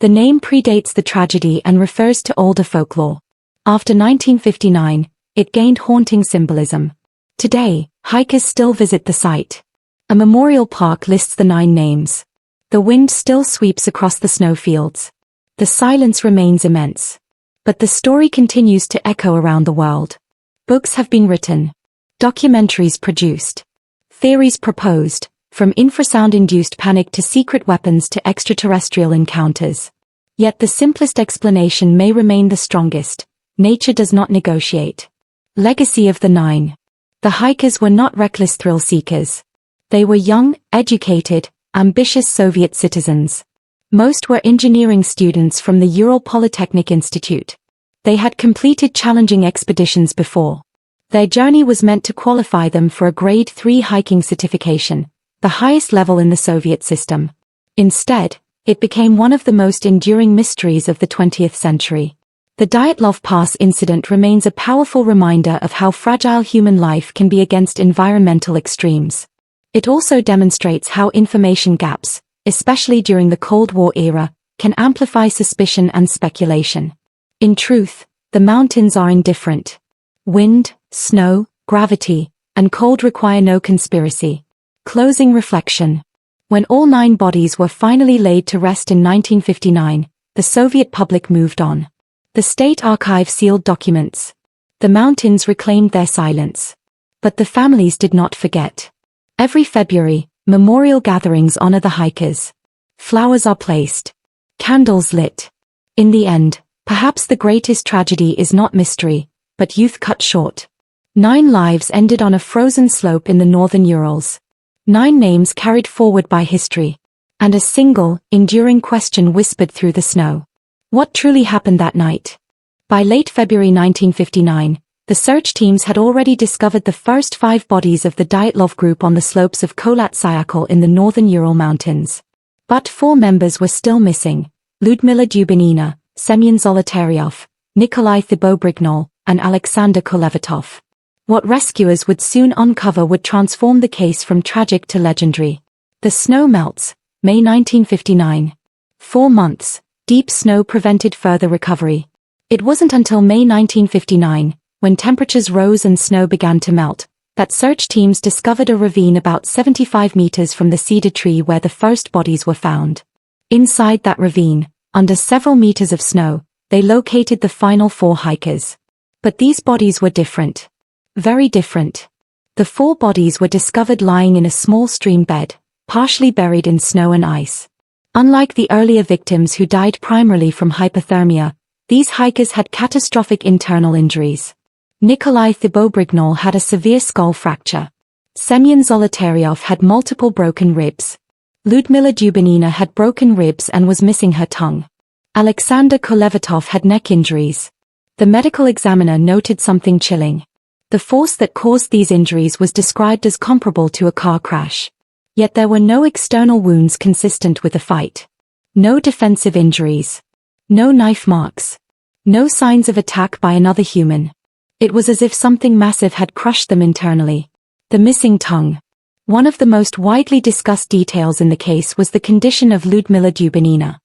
Speaker 1: The name predates the tragedy and refers to older folklore. After 1959, it gained haunting symbolism. Today, hikers still visit the site. A memorial park lists the 9 names. The wind still sweeps across the snowfields. The silence remains immense. But the story continues to echo around the world. Books have been written. Documentaries produced. Theories proposed, from infrasound-induced panic to secret weapons to extraterrestrial encounters. Yet the simplest explanation may remain the strongest. Nature does not negotiate. Legacy of the 9. The hikers were not reckless thrill seekers. They were young, educated, ambitious Soviet citizens. Most were engineering students from the Ural Polytechnic Institute. They had completed challenging expeditions before. Their journey was meant to qualify them for a Grade 3 hiking certification, the highest level in the Soviet system. Instead, it became one of the most enduring mysteries of the 20th century. The Dyatlov Pass incident remains a powerful reminder of how fragile human life can be against environmental extremes. It also demonstrates how information gaps, especially during the Cold War era, can amplify suspicion and speculation. In truth, the mountains are indifferent. Wind, snow, gravity, and cold require no conspiracy. Closing reflection. When all 9 bodies were finally laid to rest in 1959, the Soviet public moved on. The State Archive sealed documents. The mountains reclaimed their silence. But the families did not forget. Every February, memorial gatherings honor the hikers. Flowers are placed. Candles lit. In the end, perhaps the greatest tragedy is not mystery, but youth cut short. 9 lives ended on a frozen slope in the northern Urals. 9 names carried forward by history. And a single, enduring question whispered through the snow. What truly happened that night? By late February 1959, the search teams had already discovered the first 5 bodies of the Dyatlov group on the slopes of Kholat Syakhl in the northern Ural Mountains. But 4 members were still missing: Ludmila Dubinina, Semyon Zolotaryov, Nikolai Thibault-Brignol, and Alexander Kolevatov. What rescuers would soon uncover would transform the case from tragic to legendary. The snow melts, May 1959. 4 months, deep snow prevented further recovery. It wasn't until May 1959, when temperatures rose and snow began to melt, that search teams discovered a ravine about 75 meters from the cedar tree where the first bodies were found. Inside that ravine, under several meters of snow, they located the final 4 hikers. But these bodies were different. Very different. The 4 bodies were discovered lying in a small stream bed, partially buried in snow and ice. Unlike the earlier victims who died primarily from hypothermia, these hikers had catastrophic internal injuries. Nikolai Thibault-Brignol had a severe skull fracture. Semyon Zolotaryov had multiple broken ribs. Lyudmila Dubinina had broken ribs and was missing her tongue. Alexander Kolevatov had neck injuries. The medical examiner noted something chilling. The force that caused these injuries was described as comparable to a car crash. Yet there were no external wounds consistent with the fight. No defensive injuries. No knife marks. No signs of attack by another human. It was as if something massive had crushed them internally. The missing tongue. One of the most widely discussed details in the case was the condition of Lyudmila Dubinina.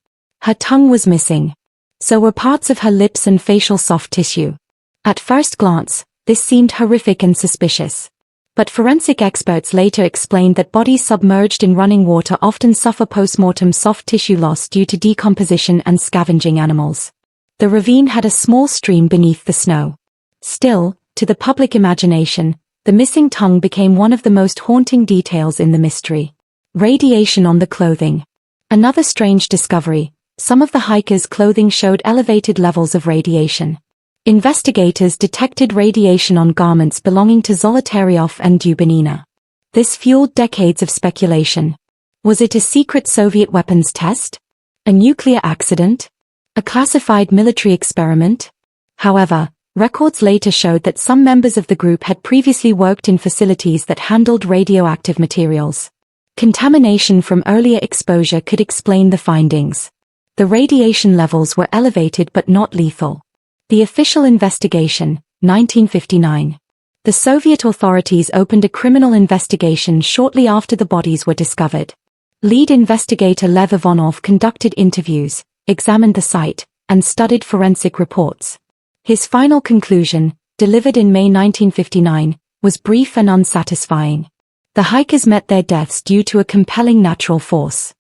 Speaker 1: Her tongue was missing. So were parts of her lips and facial soft tissue. At first glance, this seemed horrific and suspicious. But forensic experts later explained that bodies submerged in running water often suffer post-mortem soft tissue loss due to decomposition and scavenging animals. The ravine had a small stream beneath the snow. Still, to the public imagination, the missing tongue became one of the most haunting details in the mystery. Radiation on the clothing. Another strange discovery: some of the hikers' clothing showed elevated levels of radiation. Investigators detected radiation on garments belonging to Zolotaryov and Dubinina. This fueled decades of speculation. Was it a secret Soviet weapons test? A nuclear accident? A classified military experiment? However, records later showed that some members of the group had previously worked in facilities that handled radioactive materials. Contamination from earlier exposure could explain the findings. The radiation levels were elevated but not lethal. The official investigation, 1959. The Soviet authorities opened a criminal investigation shortly after the bodies were discovered. Lead investigator Lev Ivanov conducted interviews, examined the site, and studied forensic reports. His final conclusion, delivered in May 1959, was brief and unsatisfying. The hikers met their deaths due to a compelling natural force.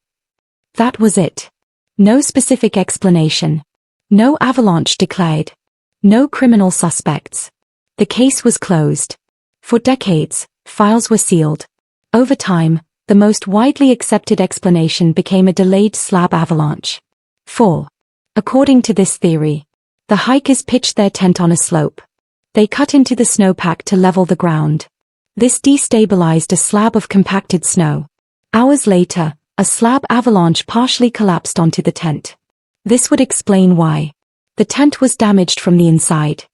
Speaker 1: That was it. No specific explanation. No avalanche declared. No criminal suspects. The case was closed. For decades, files were sealed. Over time, the most widely accepted explanation became a delayed slab avalanche. 4. According to this theory, the hikers pitched their tent on a slope. They cut into the snowpack to level the ground. This destabilized a slab of compacted snow. Hours later, a slab avalanche partially collapsed onto the tent. This would explain why. The tent was damaged from the inside.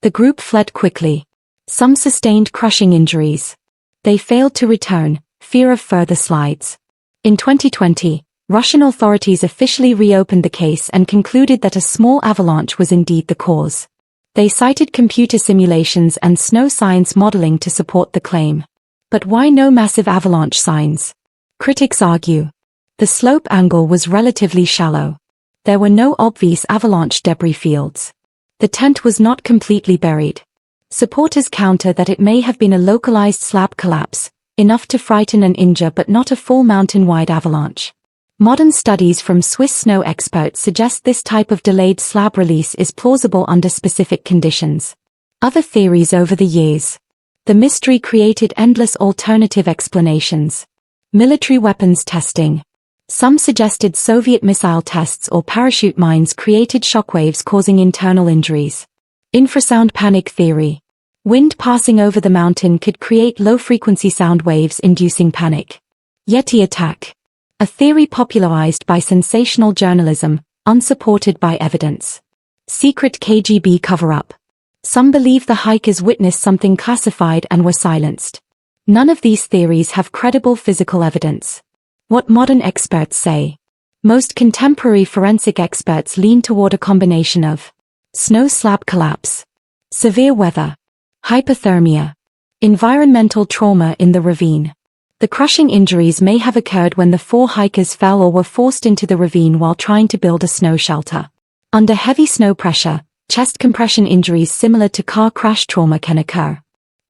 Speaker 1: The group fled quickly. Some sustained crushing injuries. They failed to return, fear of further slides. In 2020, Russian authorities officially reopened the case and concluded that a small avalanche was indeed the cause. They cited computer simulations and snow science modeling to support the claim. But why no massive avalanche signs? Critics argue. The slope angle was relatively shallow. There were no obvious avalanche debris fields. The tent was not completely buried. Supporters counter that it may have been a localized slab collapse, enough to frighten and injure but not a full mountain-wide avalanche. Modern studies from Swiss snow experts suggest this type of delayed slab release is plausible under specific conditions. Other theories over the years. The mystery created endless alternative explanations. Military weapons testing. Some suggested Soviet missile tests or parachute mines created shockwaves causing internal injuries. Infrasound panic theory. Wind passing over the mountain could create low-frequency sound waves inducing panic. Yeti attack. A theory popularized by sensational journalism, unsupported by evidence. Secret KGB cover-up. Some believe the hikers witnessed something classified and were silenced. None of these theories have credible physical evidence. What modern experts say. Most contemporary forensic experts lean toward a combination of snow slab collapse, severe weather, hypothermia, environmental trauma in the ravine. The crushing injuries may have occurred when the 4 hikers fell or were forced into the ravine while trying to build a snow shelter. Under heavy snow pressure, chest compression injuries similar to car crash trauma can occur.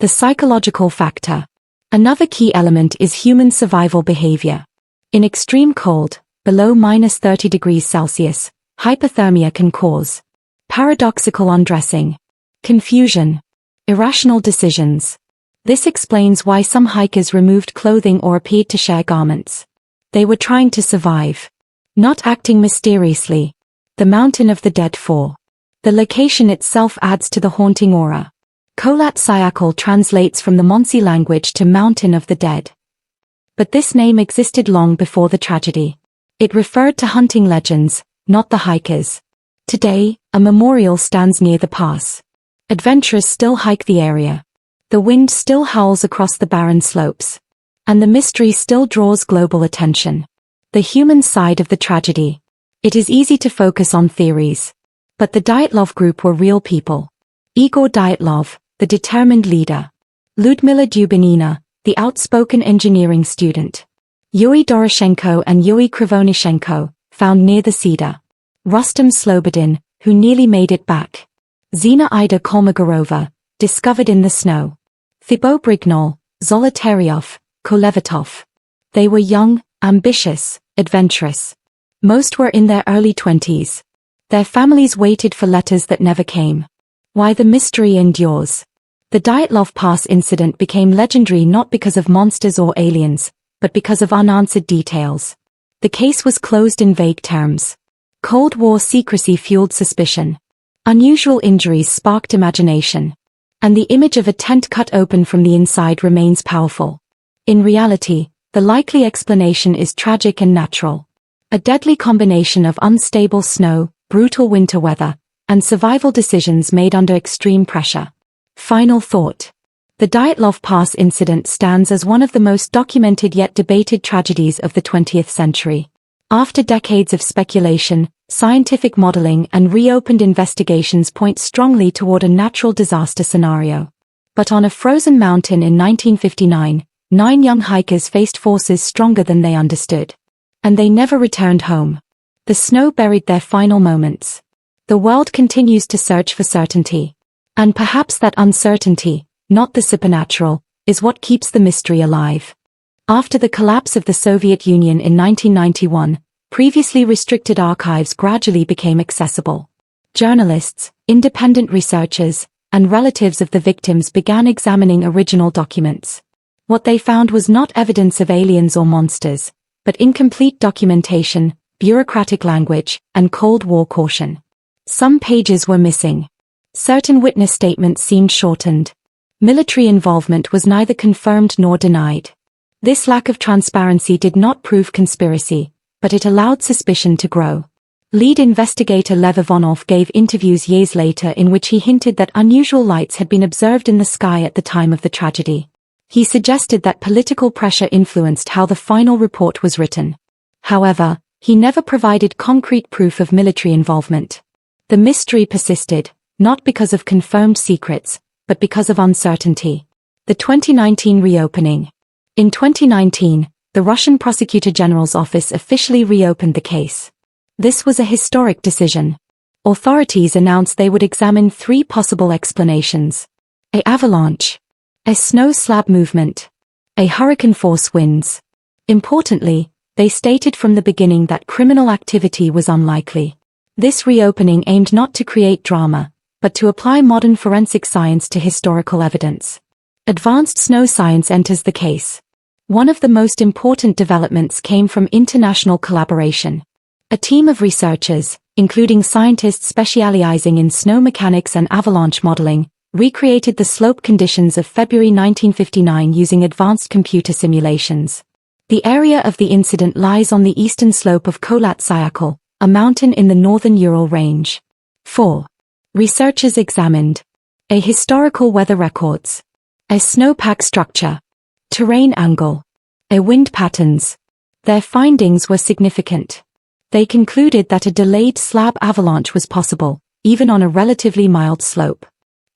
Speaker 1: The psychological factor. Another key element is human survival behavior. In extreme cold, below -30 degrees Celsius, hypothermia can cause paradoxical undressing, confusion, irrational decisions. This explains why some hikers removed clothing or appeared to share garments. They were trying to survive, not acting mysteriously. The Mountain of the Dead 4. The location itself adds to the haunting aura. Kholat-Syakhl translates from the Monsi language to Mountain of the Dead. But this name existed long before the tragedy. It referred to hunting legends, not the hikers. Today, a memorial stands near the pass. Adventurers still hike the area. The wind still howls across the barren slopes. And the mystery still draws global attention. The human side of the tragedy. It is easy to focus on theories. But the Dyatlov group were real people. Igor Dyatlov, the determined leader. Lyudmila Dubinina, the outspoken engineering student. Yuri Doroshenko and Yuri Krivonishenko, found near the cedar. Rustam Slobodin, who nearly made it back. Zina Ida Kolmogorova, discovered in the snow. Thibaut Brignol, Zolotaryov, Kolevatov. They were young, ambitious, adventurous. Most were in their early 20s. Their families waited for letters that never came. Why the mystery endures. The Dyatlov Pass incident became legendary not because of monsters or aliens, but because of unanswered details. The case was closed in vague terms. Cold War secrecy fueled suspicion. Unusual injuries sparked imagination. And the image of a tent cut open from the inside remains powerful. In reality, the likely explanation is tragic and natural. A deadly combination of unstable snow, brutal winter weather, and survival decisions made under extreme pressure. Final thought. The Dyatlov Pass incident stands as one of the most documented yet debated tragedies of the 20th century. After decades of speculation, scientific modeling and reopened investigations point strongly toward a natural disaster scenario. But on a frozen mountain in 1959, 9 young hikers faced forces stronger than they understood. And they never returned home. The snow buried their final moments. The world continues to search for certainty. And perhaps that uncertainty, not the supernatural, is what keeps the mystery alive. After the collapse of the Soviet Union in 1991, previously restricted archives gradually became accessible. Journalists, independent researchers, and relatives of the victims began examining original documents. What they found was not evidence of aliens or monsters, but incomplete documentation, bureaucratic language, and Cold War caution. Some pages were missing. Certain witness statements seemed shortened. Military involvement was neither confirmed nor denied. This lack of transparency did not prove conspiracy, but it allowed suspicion to grow. Lead investigator Lev Ivanov gave interviews years later in which he hinted that unusual lights had been observed in the sky at the time of the tragedy. He suggested that political pressure influenced how the final report was written. However, he never provided concrete proof of military involvement. The mystery persisted, not because of confirmed secrets, but because of uncertainty. The 2019 reopening. In 2019, the Russian Prosecutor General's office officially reopened the case. This was a historic decision. Authorities announced they would examine 3 possible explanations. An avalanche. A snow slab movement. A hurricane-force winds. Importantly, they stated from the beginning that criminal activity was unlikely. This reopening aimed not to create drama, but to apply modern forensic science to historical evidence. Advanced snow science enters the case. One of the most important developments came from international collaboration. A team of researchers, including scientists specializing in snow mechanics and avalanche modeling, recreated the slope conditions of February 1959 using advanced computer simulations. The area of the incident lies on the eastern slope of Kholat-Syakhl, a mountain in the northern Ural range. 4. Researchers examined a historical weather records, a snowpack structure, terrain angle, a wind patterns. Their findings were significant. They concluded that a delayed slab avalanche was possible, even on a relatively mild slope.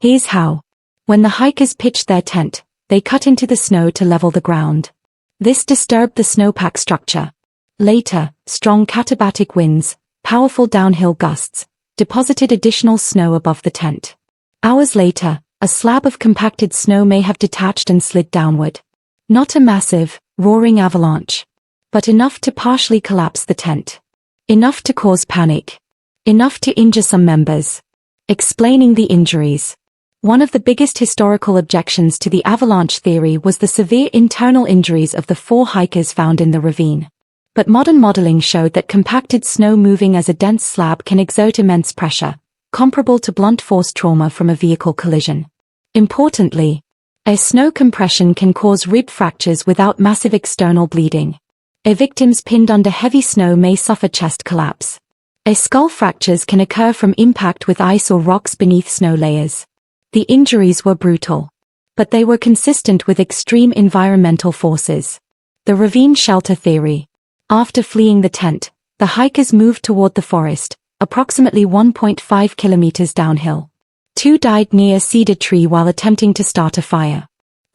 Speaker 1: Here's how. When the hikers pitched their tent, they cut into the snow to level the ground. This disturbed the snowpack structure. Later, strong katabatic winds, powerful downhill gusts, deposited additional snow above the tent. Hours later, a slab of compacted snow may have detached and slid downward. Not a massive, roaring avalanche, but enough to partially collapse the tent. Enough to cause panic. Enough to injure some members. Explaining the injuries. One of the biggest historical objections to the avalanche theory was the severe internal injuries of the 4 hikers found in the ravine. But modern modeling showed that compacted snow moving as a dense slab can exert immense pressure, comparable to blunt force trauma from a vehicle collision. Importantly, a snow compression can cause rib fractures without massive external bleeding. Victims pinned under heavy snow may suffer chest collapse. Skull fractures can occur from impact with ice or rocks beneath snow layers. The injuries were brutal, but they were consistent with extreme environmental forces. The ravine shelter theory. After fleeing the tent, the hikers moved toward the forest, approximately 1.5 kilometers downhill. 2 died near a cedar tree while attempting to start a fire.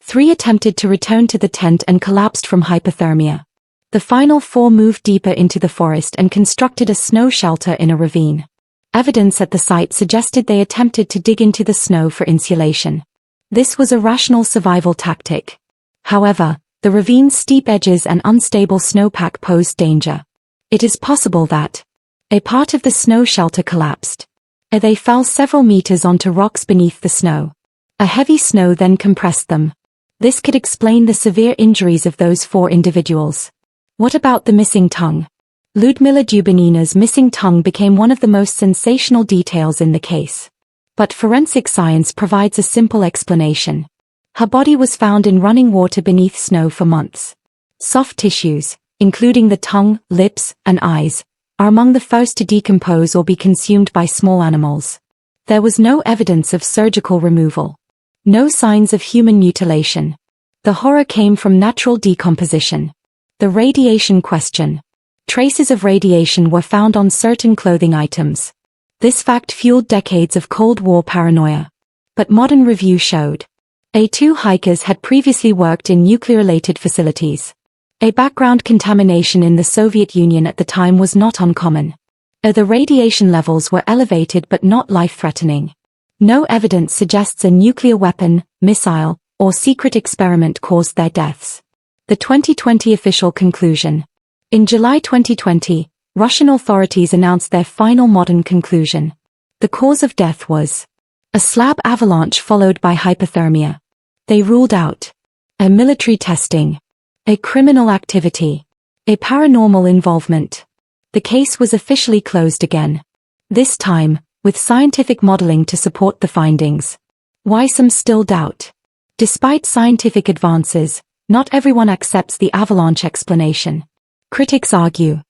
Speaker 1: 3 attempted to return to the tent and collapsed from hypothermia. The final 4 moved deeper into the forest and constructed a snow shelter in a ravine. Evidence at the site suggested they attempted to dig into the snow for insulation. This was a rational survival tactic. However, the ravine's steep edges and unstable snowpack posed danger. It is possible that a part of the snow shelter collapsed. They fell several meters onto rocks beneath the snow. A heavy snow then compressed them. This could explain the severe injuries of those 4 individuals. What about the missing tongue? Ludmila Dubinina's missing tongue became one of the most sensational details in the case. But forensic science provides a simple explanation. Her body was found in running water beneath snow for months. Soft tissues, including the tongue, lips, and eyes, are among the first to decompose or be consumed by small animals. There was no evidence of surgical removal. No signs of human mutilation. The horror came from natural decomposition. The radiation question. Traces of radiation were found on certain clothing items. This fact fueled decades of Cold War paranoia. But modern review showed 2 hikers had previously worked in nuclear-related facilities. A background contamination in the Soviet Union at the time was not uncommon. The radiation levels were elevated but not life-threatening. No evidence suggests a nuclear weapon, missile, or secret experiment caused their deaths. The 2020 official conclusion. In July 2020, Russian authorities announced their final modern conclusion. The cause of death was a slab avalanche followed by hypothermia. They ruled out a military testing, a criminal activity, a paranormal involvement. The case was officially closed again. This time, with scientific modeling to support the findings. Why some still doubt? Despite scientific advances, not everyone accepts the avalanche explanation. Critics argue.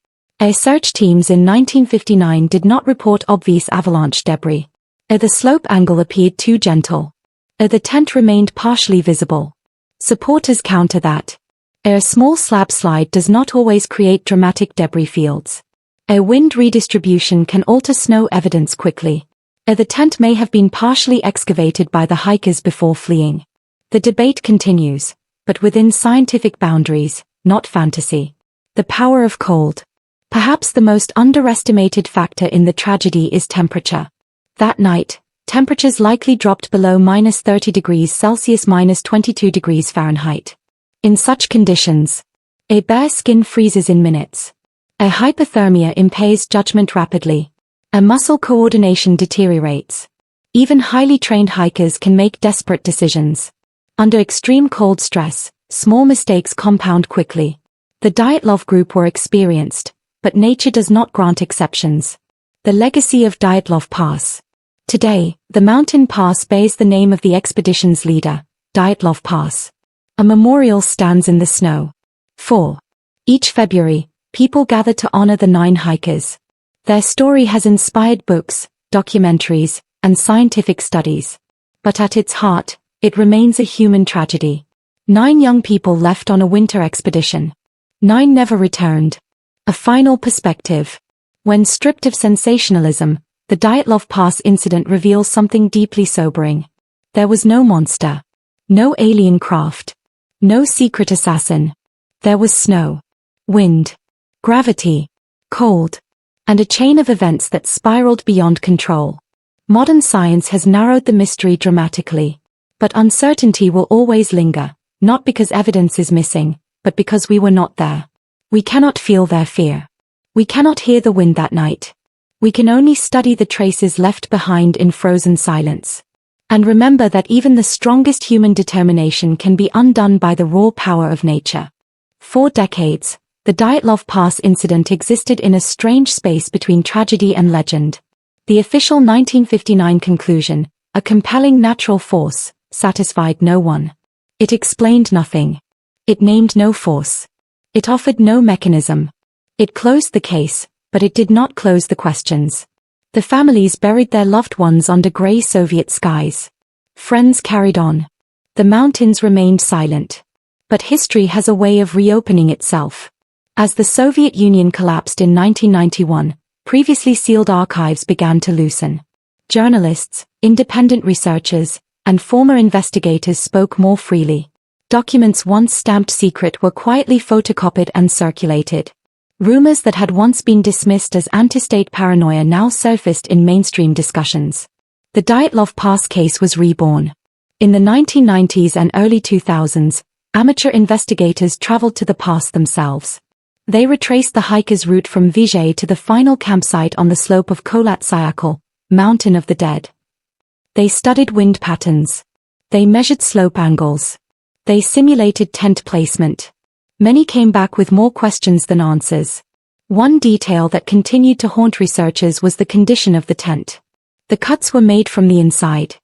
Speaker 1: Search teams in 1959 did not report obvious avalanche debris. The slope angle appeared too gentle. The tent remained partially visible. Supporters counter that a small slab slide does not always create dramatic debris fields. A wind redistribution can alter snow evidence quickly. The tent may have been partially excavated by the hikers before fleeing. The debate continues, but within scientific boundaries, not fantasy. The power of cold. Perhaps the most underestimated factor in the tragedy is temperature. That night, temperatures likely dropped below -30 degrees Celsius -22 degrees Fahrenheit. In such conditions, a bare skin freezes in minutes. A hypothermia impairs judgment rapidly. A muscle coordination deteriorates. Even highly trained hikers can make desperate decisions. Under extreme cold stress, small mistakes compound quickly. The Dyatlov group were experienced, but nature does not grant exceptions. The legacy of Dyatlov Pass. Today, the mountain pass bears the name of the expedition's leader, Dyatlov Pass. A memorial stands in the snow. 4. Each February, people gather to honor the 9 hikers. Their story has inspired books, documentaries, and scientific studies. But at its heart, it remains a human tragedy. 9 young people left on a winter expedition. 9 never returned. A final perspective. When stripped of sensationalism, the Dyatlov Pass incident reveals something deeply sobering. There was no monster. No alien craft. No secret assassin. There was snow. Wind. Gravity. Cold. And a chain of events that spiraled beyond control. Modern science has narrowed the mystery dramatically. But uncertainty will always linger, not because evidence is missing, but because we were not there. We cannot feel their fear. We cannot hear the wind that night. We can only study the traces left behind in frozen silence. And remember that even the strongest human determination can be undone by the raw power of nature. For decades, the Dyatlov Pass incident existed in a strange space between tragedy and legend. The official 1959 conclusion, a compelling natural force, satisfied no one. It explained nothing. It named no force. It offered no mechanism. It closed the case, but it did not close the questions. The families buried their loved ones under grey Soviet skies. Friends carried on. The mountains remained silent. But history has a way of reopening itself. As the Soviet Union collapsed in 1991, previously sealed archives began to loosen. Journalists, independent researchers, and former investigators spoke more freely. Documents once stamped secret were quietly photocopied and circulated. Rumors that had once been dismissed as anti-state paranoia now surfaced in mainstream discussions. The Dyatlov Pass case was reborn. In the 1990s and early 2000s, amateur investigators traveled to the pass themselves. They retraced the hikers' route from Versailles to the final campsite on the slope of Kholat-Syakhl, Mountain of the Dead. They studied wind patterns. They measured slope angles. They simulated tent placement. Many came back with more questions than answers. One detail that continued to haunt researchers was the condition of the tent. The cuts were made from the inside.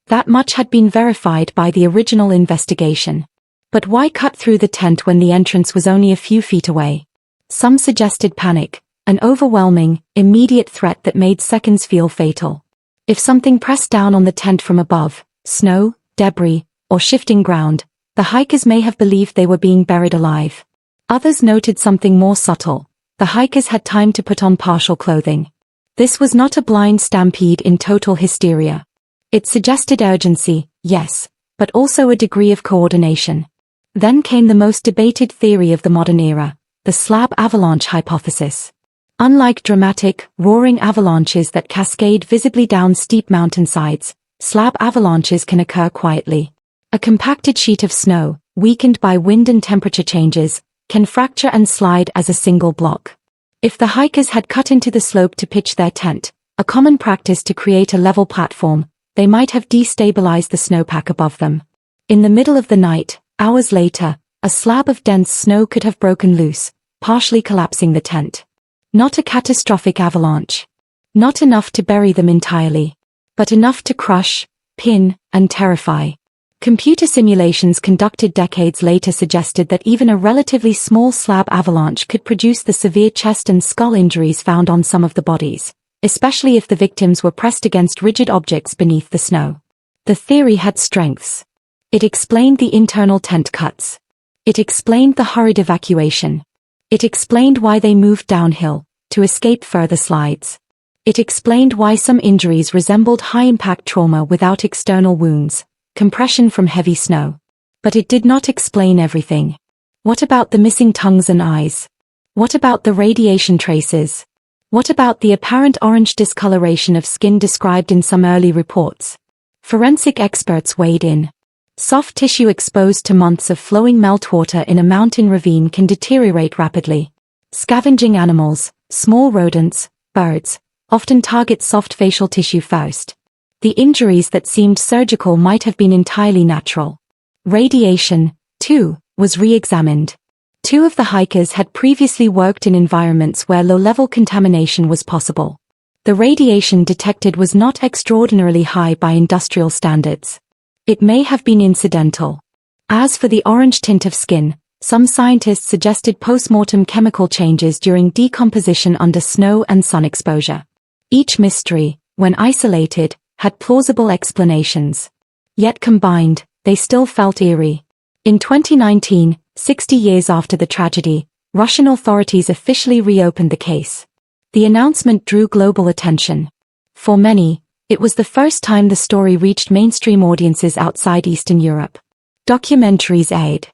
Speaker 1: That much had been verified by the original investigation. But why cut through the tent when the entrance was only a few feet away? Some suggested panic, an overwhelming, immediate threat that made seconds feel fatal. If something pressed down on the tent from above, snow, debris, or shifting ground, the hikers may have believed they were being buried alive. Others noted something more subtle. The hikers had time to put on partial clothing. This was not a blind stampede in total hysteria. It suggested urgency, yes, but also a degree of coordination. Then came the most debated theory of the modern era, the slab avalanche hypothesis. Unlike dramatic, roaring avalanches that cascade visibly down steep mountainsides, slab avalanches can occur quietly. A compacted sheet of snow, weakened by wind and temperature changes, can fracture and slide as a single block. If the hikers had cut into the slope to pitch their tent, a common practice to create a level platform, they might have destabilized the snowpack above them. In the middle of the night, hours later, a slab of dense snow could have broken loose, partially collapsing the tent. Not a catastrophic avalanche. Not enough to bury them entirely. But enough to crush, pin, and terrify. Computer simulations conducted decades later suggested that even a relatively small slab avalanche could produce the severe chest and skull injuries found on some of the bodies, especially if the victims were pressed against rigid objects beneath the snow. The theory had strengths. It explained the internal tent cuts. It explained the hurried evacuation. It explained why they moved downhill, to escape further slides. It explained why some injuries resembled high-impact trauma without external wounds. Compression from heavy snow. But it did not explain everything. What about the missing tongues and eyes? What about the radiation traces? What about the apparent orange discoloration of skin described in some early reports? Forensic experts weighed in. Soft tissue exposed to months of flowing meltwater in a mountain ravine can deteriorate rapidly. Scavenging animals, small rodents, birds, often target soft facial tissue first. The injuries that seemed surgical might have been entirely natural. Radiation, too, was re-examined. Two of the hikers had previously worked in environments where low-level contamination was possible. The radiation detected was not extraordinarily high by industrial standards. It may have been incidental. As for the orange tint of skin, some scientists suggested post-mortem chemical changes during decomposition under snow and sun exposure. Each mystery, when isolated, had plausible explanations. Yet combined, they still felt eerie. In 2019, 60 years after the tragedy, Russian authorities officially reopened the case. The announcement drew global attention. For many, it was the first time the story reached mainstream audiences outside Eastern Europe. Documentaries aired.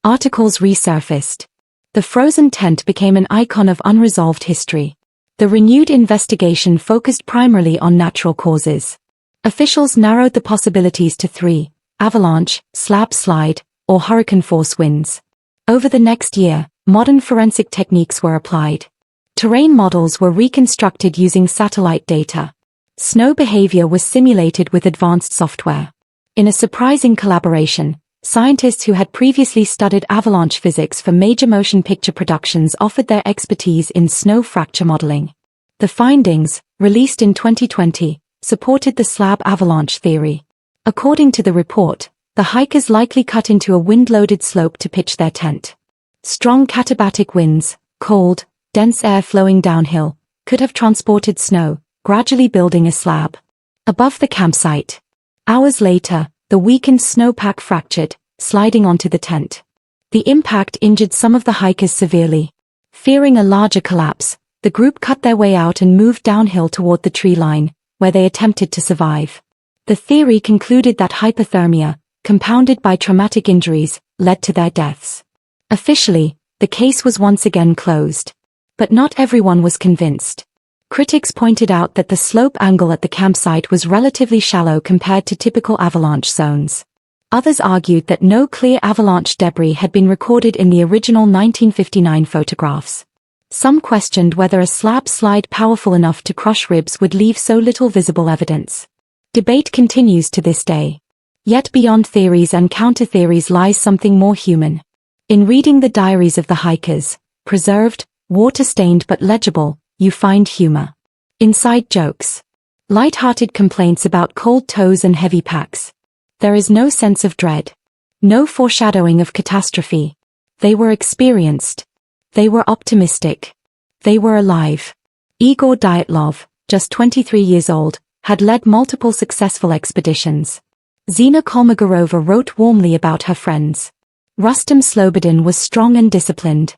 Speaker 1: Articles resurfaced. The frozen tent became an icon of unresolved history. The renewed investigation focused primarily on natural causes. Officials narrowed the possibilities to three: avalanche, slab slide, or hurricane force winds. Over the next year, modern forensic techniques were applied. Terrain models were reconstructed using satellite data. Snow behavior was simulated with advanced software. In a surprising collaboration, scientists who had previously studied avalanche physics for major motion picture productions offered their expertise in snow fracture modeling. The findings, released in 2020, supported the slab avalanche theory. According to the report, the hikers likely cut into a wind-loaded slope to pitch their tent. Strong katabatic winds, cold, dense air flowing downhill, could have transported snow, gradually building a slab. Above the campsite. Hours later, the weakened snowpack fractured, sliding onto the tent. The impact injured some of the hikers severely. Fearing a larger collapse, the group cut their way out and moved downhill toward the tree line, where they attempted to survive. The theory concluded that hypothermia, compounded by traumatic injuries, led to their deaths. Officially, the case was once again closed. But not everyone was convinced. Critics pointed out that the slope angle at the campsite was relatively shallow compared to typical avalanche zones. Others argued that no clear avalanche debris had been recorded in the original 1959 photographs. Some questioned whether a slab slide powerful enough to crush ribs would leave so little visible evidence. Debate continues to this day. Yet beyond theories and counter-theories lies something more human. In reading the diaries of the hikers, preserved, water-stained but legible, you find humor. Inside jokes. Light-hearted complaints about cold toes and heavy packs. There is no sense of dread. No foreshadowing of catastrophe. They were experienced. They were optimistic. They were alive. Igor Dyatlov, just 23 years old, had led multiple successful expeditions. Zina Kolmogorova wrote warmly about her friends. Rustem Slobodin was strong and disciplined.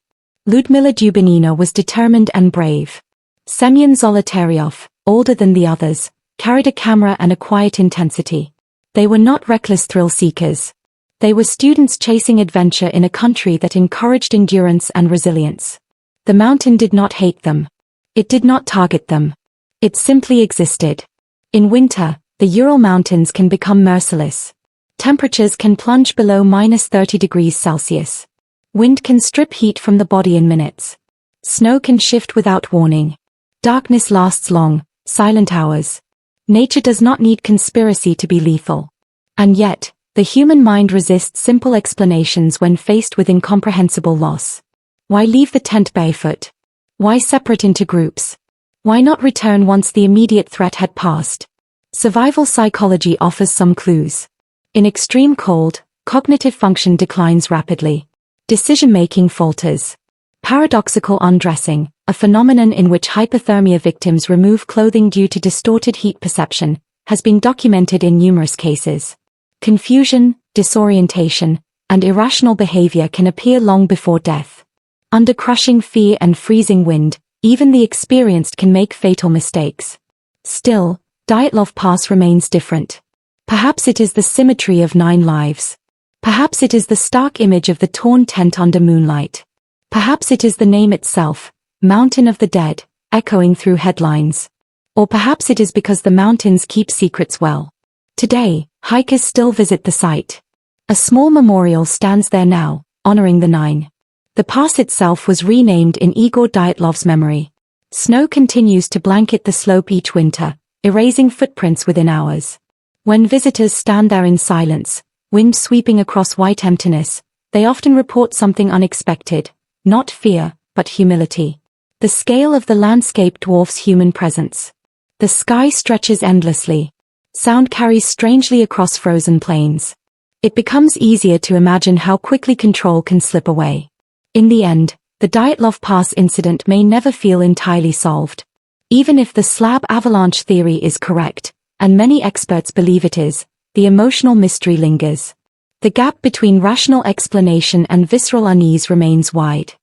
Speaker 1: Ludmila Dubinina was determined and brave. Semyon Zolotaryov, older than the others, carried a camera and a quiet intensity. They were not reckless thrill-seekers. They were students chasing adventure in a country that encouraged endurance and resilience. The mountain did not hate them. It did not target them. It simply existed. In winter, the Ural Mountains can become merciless. Temperatures can plunge below -30 degrees Celsius. Wind can strip heat from the body in minutes. Snow can shift without warning. Darkness lasts long, silent hours. Nature does not need conspiracy to be lethal. And yet, the human mind resists simple explanations when faced with incomprehensible loss. Why leave the tent barefoot? Why separate into groups? Why not return once the immediate threat had passed? Survival psychology offers some clues. In extreme cold, cognitive function declines rapidly. Decision-making falters. Paradoxical undressing, a phenomenon in which hypothermia victims remove clothing due to distorted heat perception, has been documented in numerous cases. Confusion, disorientation, and irrational behavior can appear long before death. Under crushing fear and freezing wind, even the experienced can make fatal mistakes. Still, Dyatlov Pass remains different. Perhaps it is the symmetry of 9 lives. Perhaps it is the stark image of the torn tent under moonlight. Perhaps it is the name itself, Mountain of the Dead, echoing through headlines. Or perhaps it is because the mountains keep secrets well. Today, hikers still visit the site. A small memorial stands there now, honoring the 9. The pass itself was renamed in Igor Dyatlov's memory. Snow continues to blanket the slope each winter, erasing footprints within hours. When visitors stand there in silence, wind sweeping across white emptiness, they often report something unexpected, not fear, but humility. The scale of the landscape dwarfs human presence. The sky stretches endlessly. Sound carries strangely across frozen plains. It becomes easier to imagine how quickly control can slip away. In the end, the Dyatlov Pass incident may never feel entirely solved. Even if the slab avalanche theory is correct, and many experts believe it is, the emotional mystery lingers. The gap between rational explanation and visceral unease remains wide.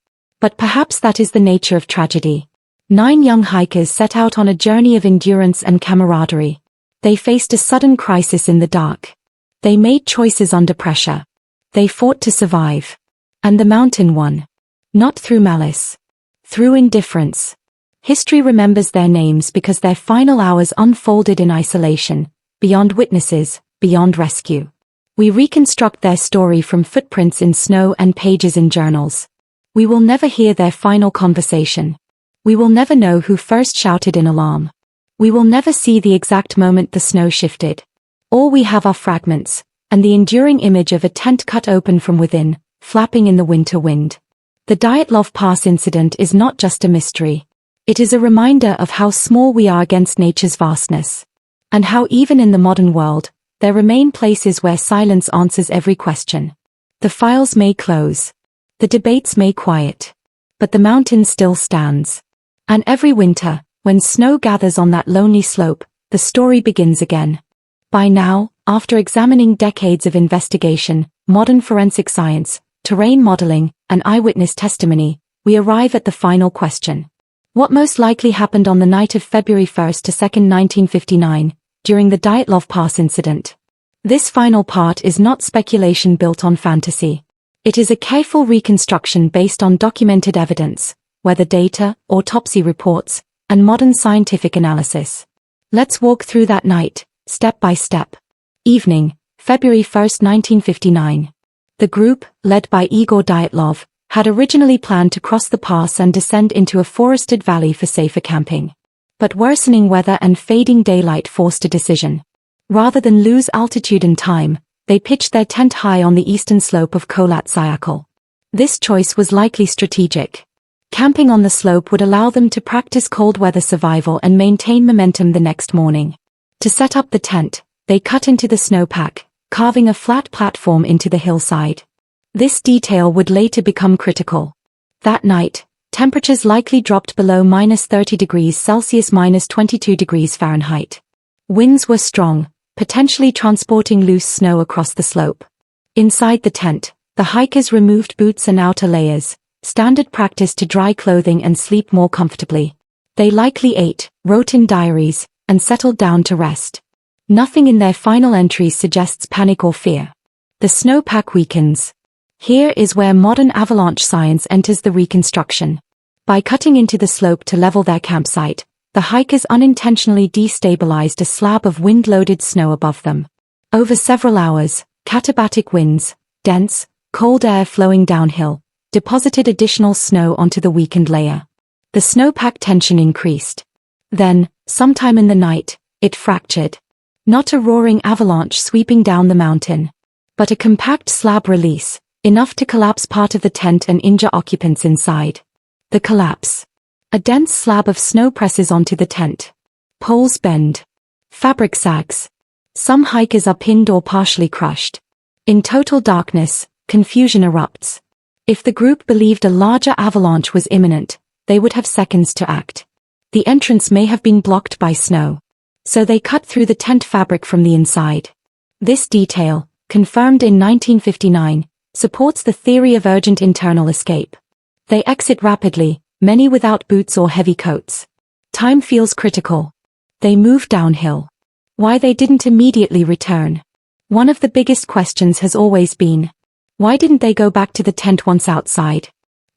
Speaker 1: But perhaps that is the nature of tragedy. 9 young hikers set out on a journey of endurance and camaraderie. They faced a sudden crisis in the dark. They made choices under pressure. They fought to survive. And the mountain won. Not through malice. Through indifference. History remembers their names because their final hours unfolded in isolation, beyond witnesses, beyond rescue. We reconstruct their story from footprints in snow and pages in journals. We will never hear their final conversation. We will never know who first shouted in alarm. We will never see the exact moment the snow shifted. All we have are fragments, and the enduring image of a tent cut open from within, flapping in the winter wind. The Dyatlov Pass incident is not just a mystery. It is a reminder of how small we are against nature's vastness. And how even in the modern world, there remain places where silence answers every question. The files may close. The debates may quiet. But the mountain still stands. And every winter, when snow gathers on that lonely slope, the story begins again. By now, after examining decades of investigation, modern forensic science, terrain modeling, and eyewitness testimony, we arrive at the final question. What most likely happened on the night of February 1st to 2nd, 1959, during the Dyatlov Pass incident? This final part is not speculation built on fantasy. It is a careful reconstruction based on documented evidence, weather data, autopsy reports, and modern scientific analysis. Let's walk through that night, step by step. Evening, February 1st, 1959. The group, led by Igor Dyatlov, had originally planned to cross the pass and descend into a forested valley for safer camping. But worsening weather and fading daylight forced a decision. Rather than lose altitude and time, they pitched their tent high on the eastern slope of Kholat Syakhl. This choice was likely strategic. Camping on the slope would allow them to practice cold weather survival and maintain momentum the next morning. To set up the tent, they cut into the snowpack, carving a flat platform into the hillside. This detail would later become critical. That night, temperatures likely dropped below -30 degrees Celsius -22 degrees Fahrenheit. Winds were strong, potentially transporting loose snow across the slope. Inside the tent, the hikers removed boots and outer layers, standard practice to dry clothing and sleep more comfortably. They likely ate, wrote in diaries, and settled down to rest. Nothing in their final entries suggests panic or fear. The snowpack weakens. Here is where modern avalanche science enters the reconstruction. By cutting into the slope to level their campsite, the hikers unintentionally destabilized a slab of wind-loaded snow above them. Over several hours, katabatic winds, dense, cold air flowing downhill, deposited additional snow onto the weakened layer. The snowpack tension increased. Then, sometime in the night, it fractured. Not a roaring avalanche sweeping down the mountain, but a compact slab release, enough to collapse part of the tent and injure occupants inside. The collapse. A dense slab of snow presses onto the tent. Poles bend. Fabric sags. Some hikers are pinned or partially crushed. In total darkness, confusion erupts. If the group believed a larger avalanche was imminent, they would have seconds to act. The entrance may have been blocked by snow. So they cut through the tent fabric from the inside. This detail, confirmed in 1959, supports the theory of urgent internal escape. They exit rapidly, many without boots or heavy coats. Time feels critical. They move downhill. Why they didn't immediately return? One of the biggest questions has always been, why didn't they go back to the tent once outside?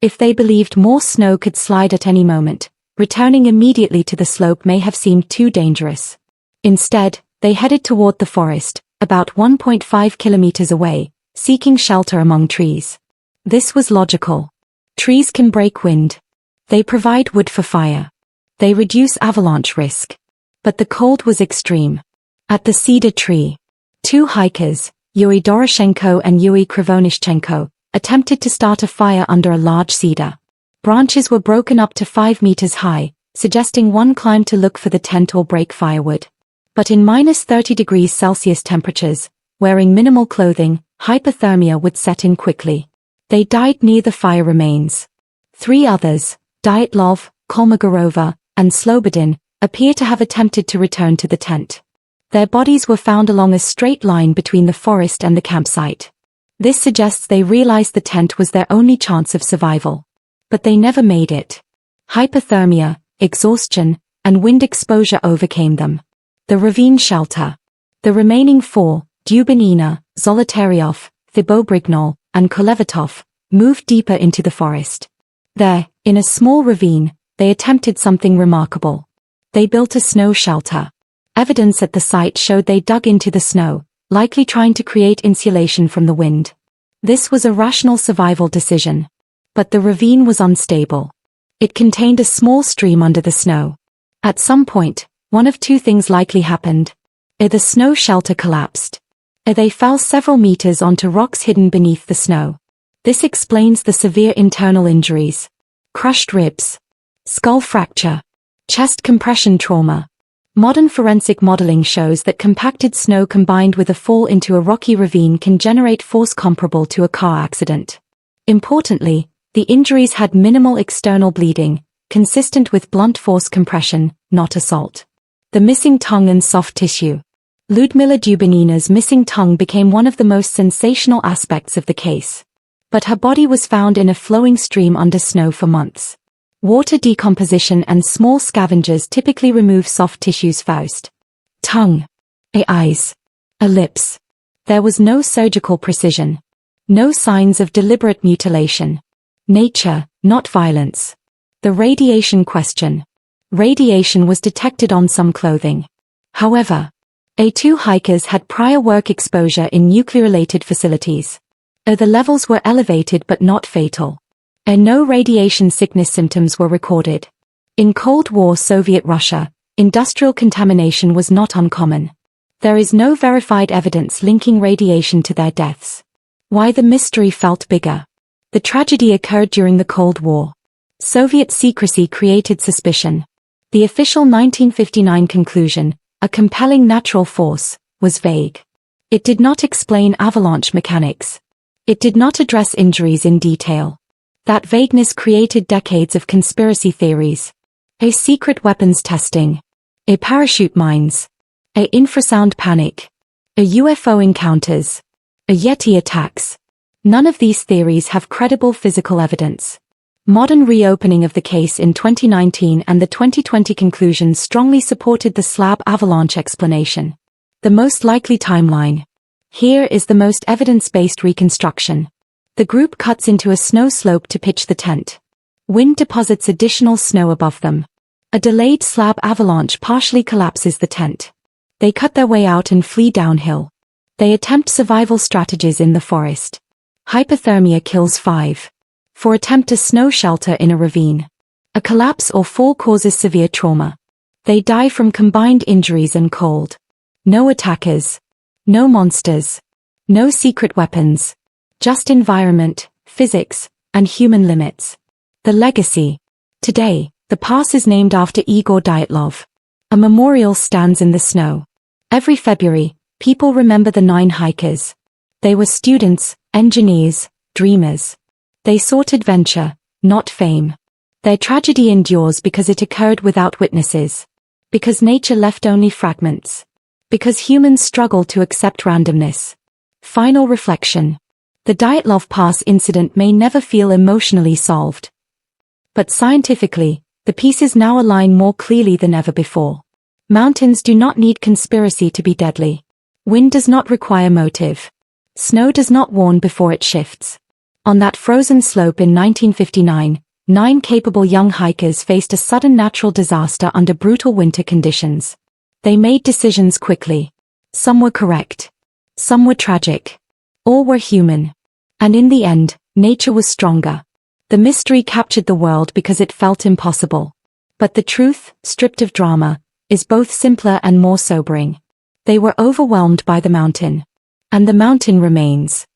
Speaker 1: If they believed more snow could slide at any moment, returning immediately to the slope may have seemed too dangerous. Instead, they headed toward the forest, about 1.5 kilometers away, seeking shelter among trees. This was logical. Trees can break wind. They provide wood for fire. They reduce avalanche risk. But the cold was extreme. At the cedar tree, two hikers, Yuri Doroshenko and Yuri Krivonishchenko, attempted to start a fire under a large cedar. Branches were broken up to 5 meters high, suggesting one climbed to look for the tent or break firewood. But in -30 degrees Celsius temperatures, wearing minimal clothing, hypothermia would set in quickly. They died near the fire remains. 3 others, Dyatlov, Kolmogorova, and Slobodin, appear to have attempted to return to the tent. Their bodies were found along a straight line between the forest and the campsite. This suggests they realized the tent was their only chance of survival. But they never made it. Hypothermia, exhaustion, and wind exposure overcame them. The ravine shelter. The remaining 4, Dubinina, Zolotaryov, Thibault-Brignol, and Kolevatov, moved deeper into the forest. There, in a small ravine, they attempted something remarkable. They built a snow shelter. Evidence at the site showed they dug into the snow, likely trying to create insulation from the wind. This was a rational survival decision. But the ravine was unstable. It contained a small stream under the snow. At some point, one of two things likely happened. Either the snow shelter collapsed, or they fell several meters onto rocks hidden beneath the snow. This explains the severe internal injuries. Crushed ribs, skull fracture, chest compression trauma. Modern forensic modeling shows that compacted snow combined with a fall into a rocky ravine can generate force comparable to a car accident. Importantly, the injuries had minimal external bleeding, consistent with blunt force compression, not assault. The missing tongue and soft tissue. Ludmila Dubinina's missing tongue became one of the most sensational aspects of the case. But her body was found in a flowing stream under snow for months. Water decomposition and small scavengers typically remove soft tissues first. Tongue. Eyes. Lips. There was no surgical precision. No signs of deliberate mutilation. Nature, not violence. The radiation question. Radiation was detected on some clothing. However, two hikers had prior work exposure in nuclear-related facilities. The levels were elevated but not fatal. No radiation sickness symptoms were recorded. In Cold War Soviet Russia, industrial contamination was not uncommon. There is no verified evidence linking radiation to their deaths. Why the mystery felt bigger? The tragedy occurred during the Cold War. Soviet secrecy created suspicion. The official 1959 conclusion, a compelling natural force, was vague. It did not explain avalanche mechanics. It did not address injuries in detail. That vagueness created decades of conspiracy theories. Secret weapons testing. Parachute mines. Infrasound panic. UFO encounters. Yeti attacks. None of these theories have credible physical evidence. Modern reopening of the case in 2019 and the 2020 conclusions strongly supported the slab avalanche explanation. The most likely timeline. Here is the most evidence-based reconstruction. The group cuts into a snow slope to pitch the tent. Wind deposits additional snow above them. A delayed slab avalanche partially collapses the tent. They cut their way out and flee downhill. They attempt survival strategies in the forest. Hypothermia kills 5. 4 attempt a snow shelter in a ravine. A collapse or fall causes severe trauma. They die from combined injuries and cold. No attackers. No monsters. No secret weapons. Just environment, physics, and human limits. The legacy. Today, the pass is named after Igor Dyatlov. A memorial stands in the snow. Every February, people remember the 9 hikers. They were students, engineers, dreamers. They sought adventure, not fame. Their tragedy endures because it occurred without witnesses. Because nature left only fragments. Because humans struggle to accept randomness. Final reflection. The Dyatlov Pass incident may never feel emotionally solved. But scientifically, the pieces now align more clearly than ever before. Mountains do not need conspiracy to be deadly. Wind does not require motive. Snow does not warn before it shifts. On that frozen slope in 1959, 9 capable young hikers faced a sudden natural disaster under brutal winter conditions. They made decisions quickly. Some were correct. Some were tragic. All were human. And in the end, nature was stronger. The mystery captured the world because it felt impossible. But the truth, stripped of drama, is both simpler and more sobering. They were overwhelmed by the mountain. And the mountain remains.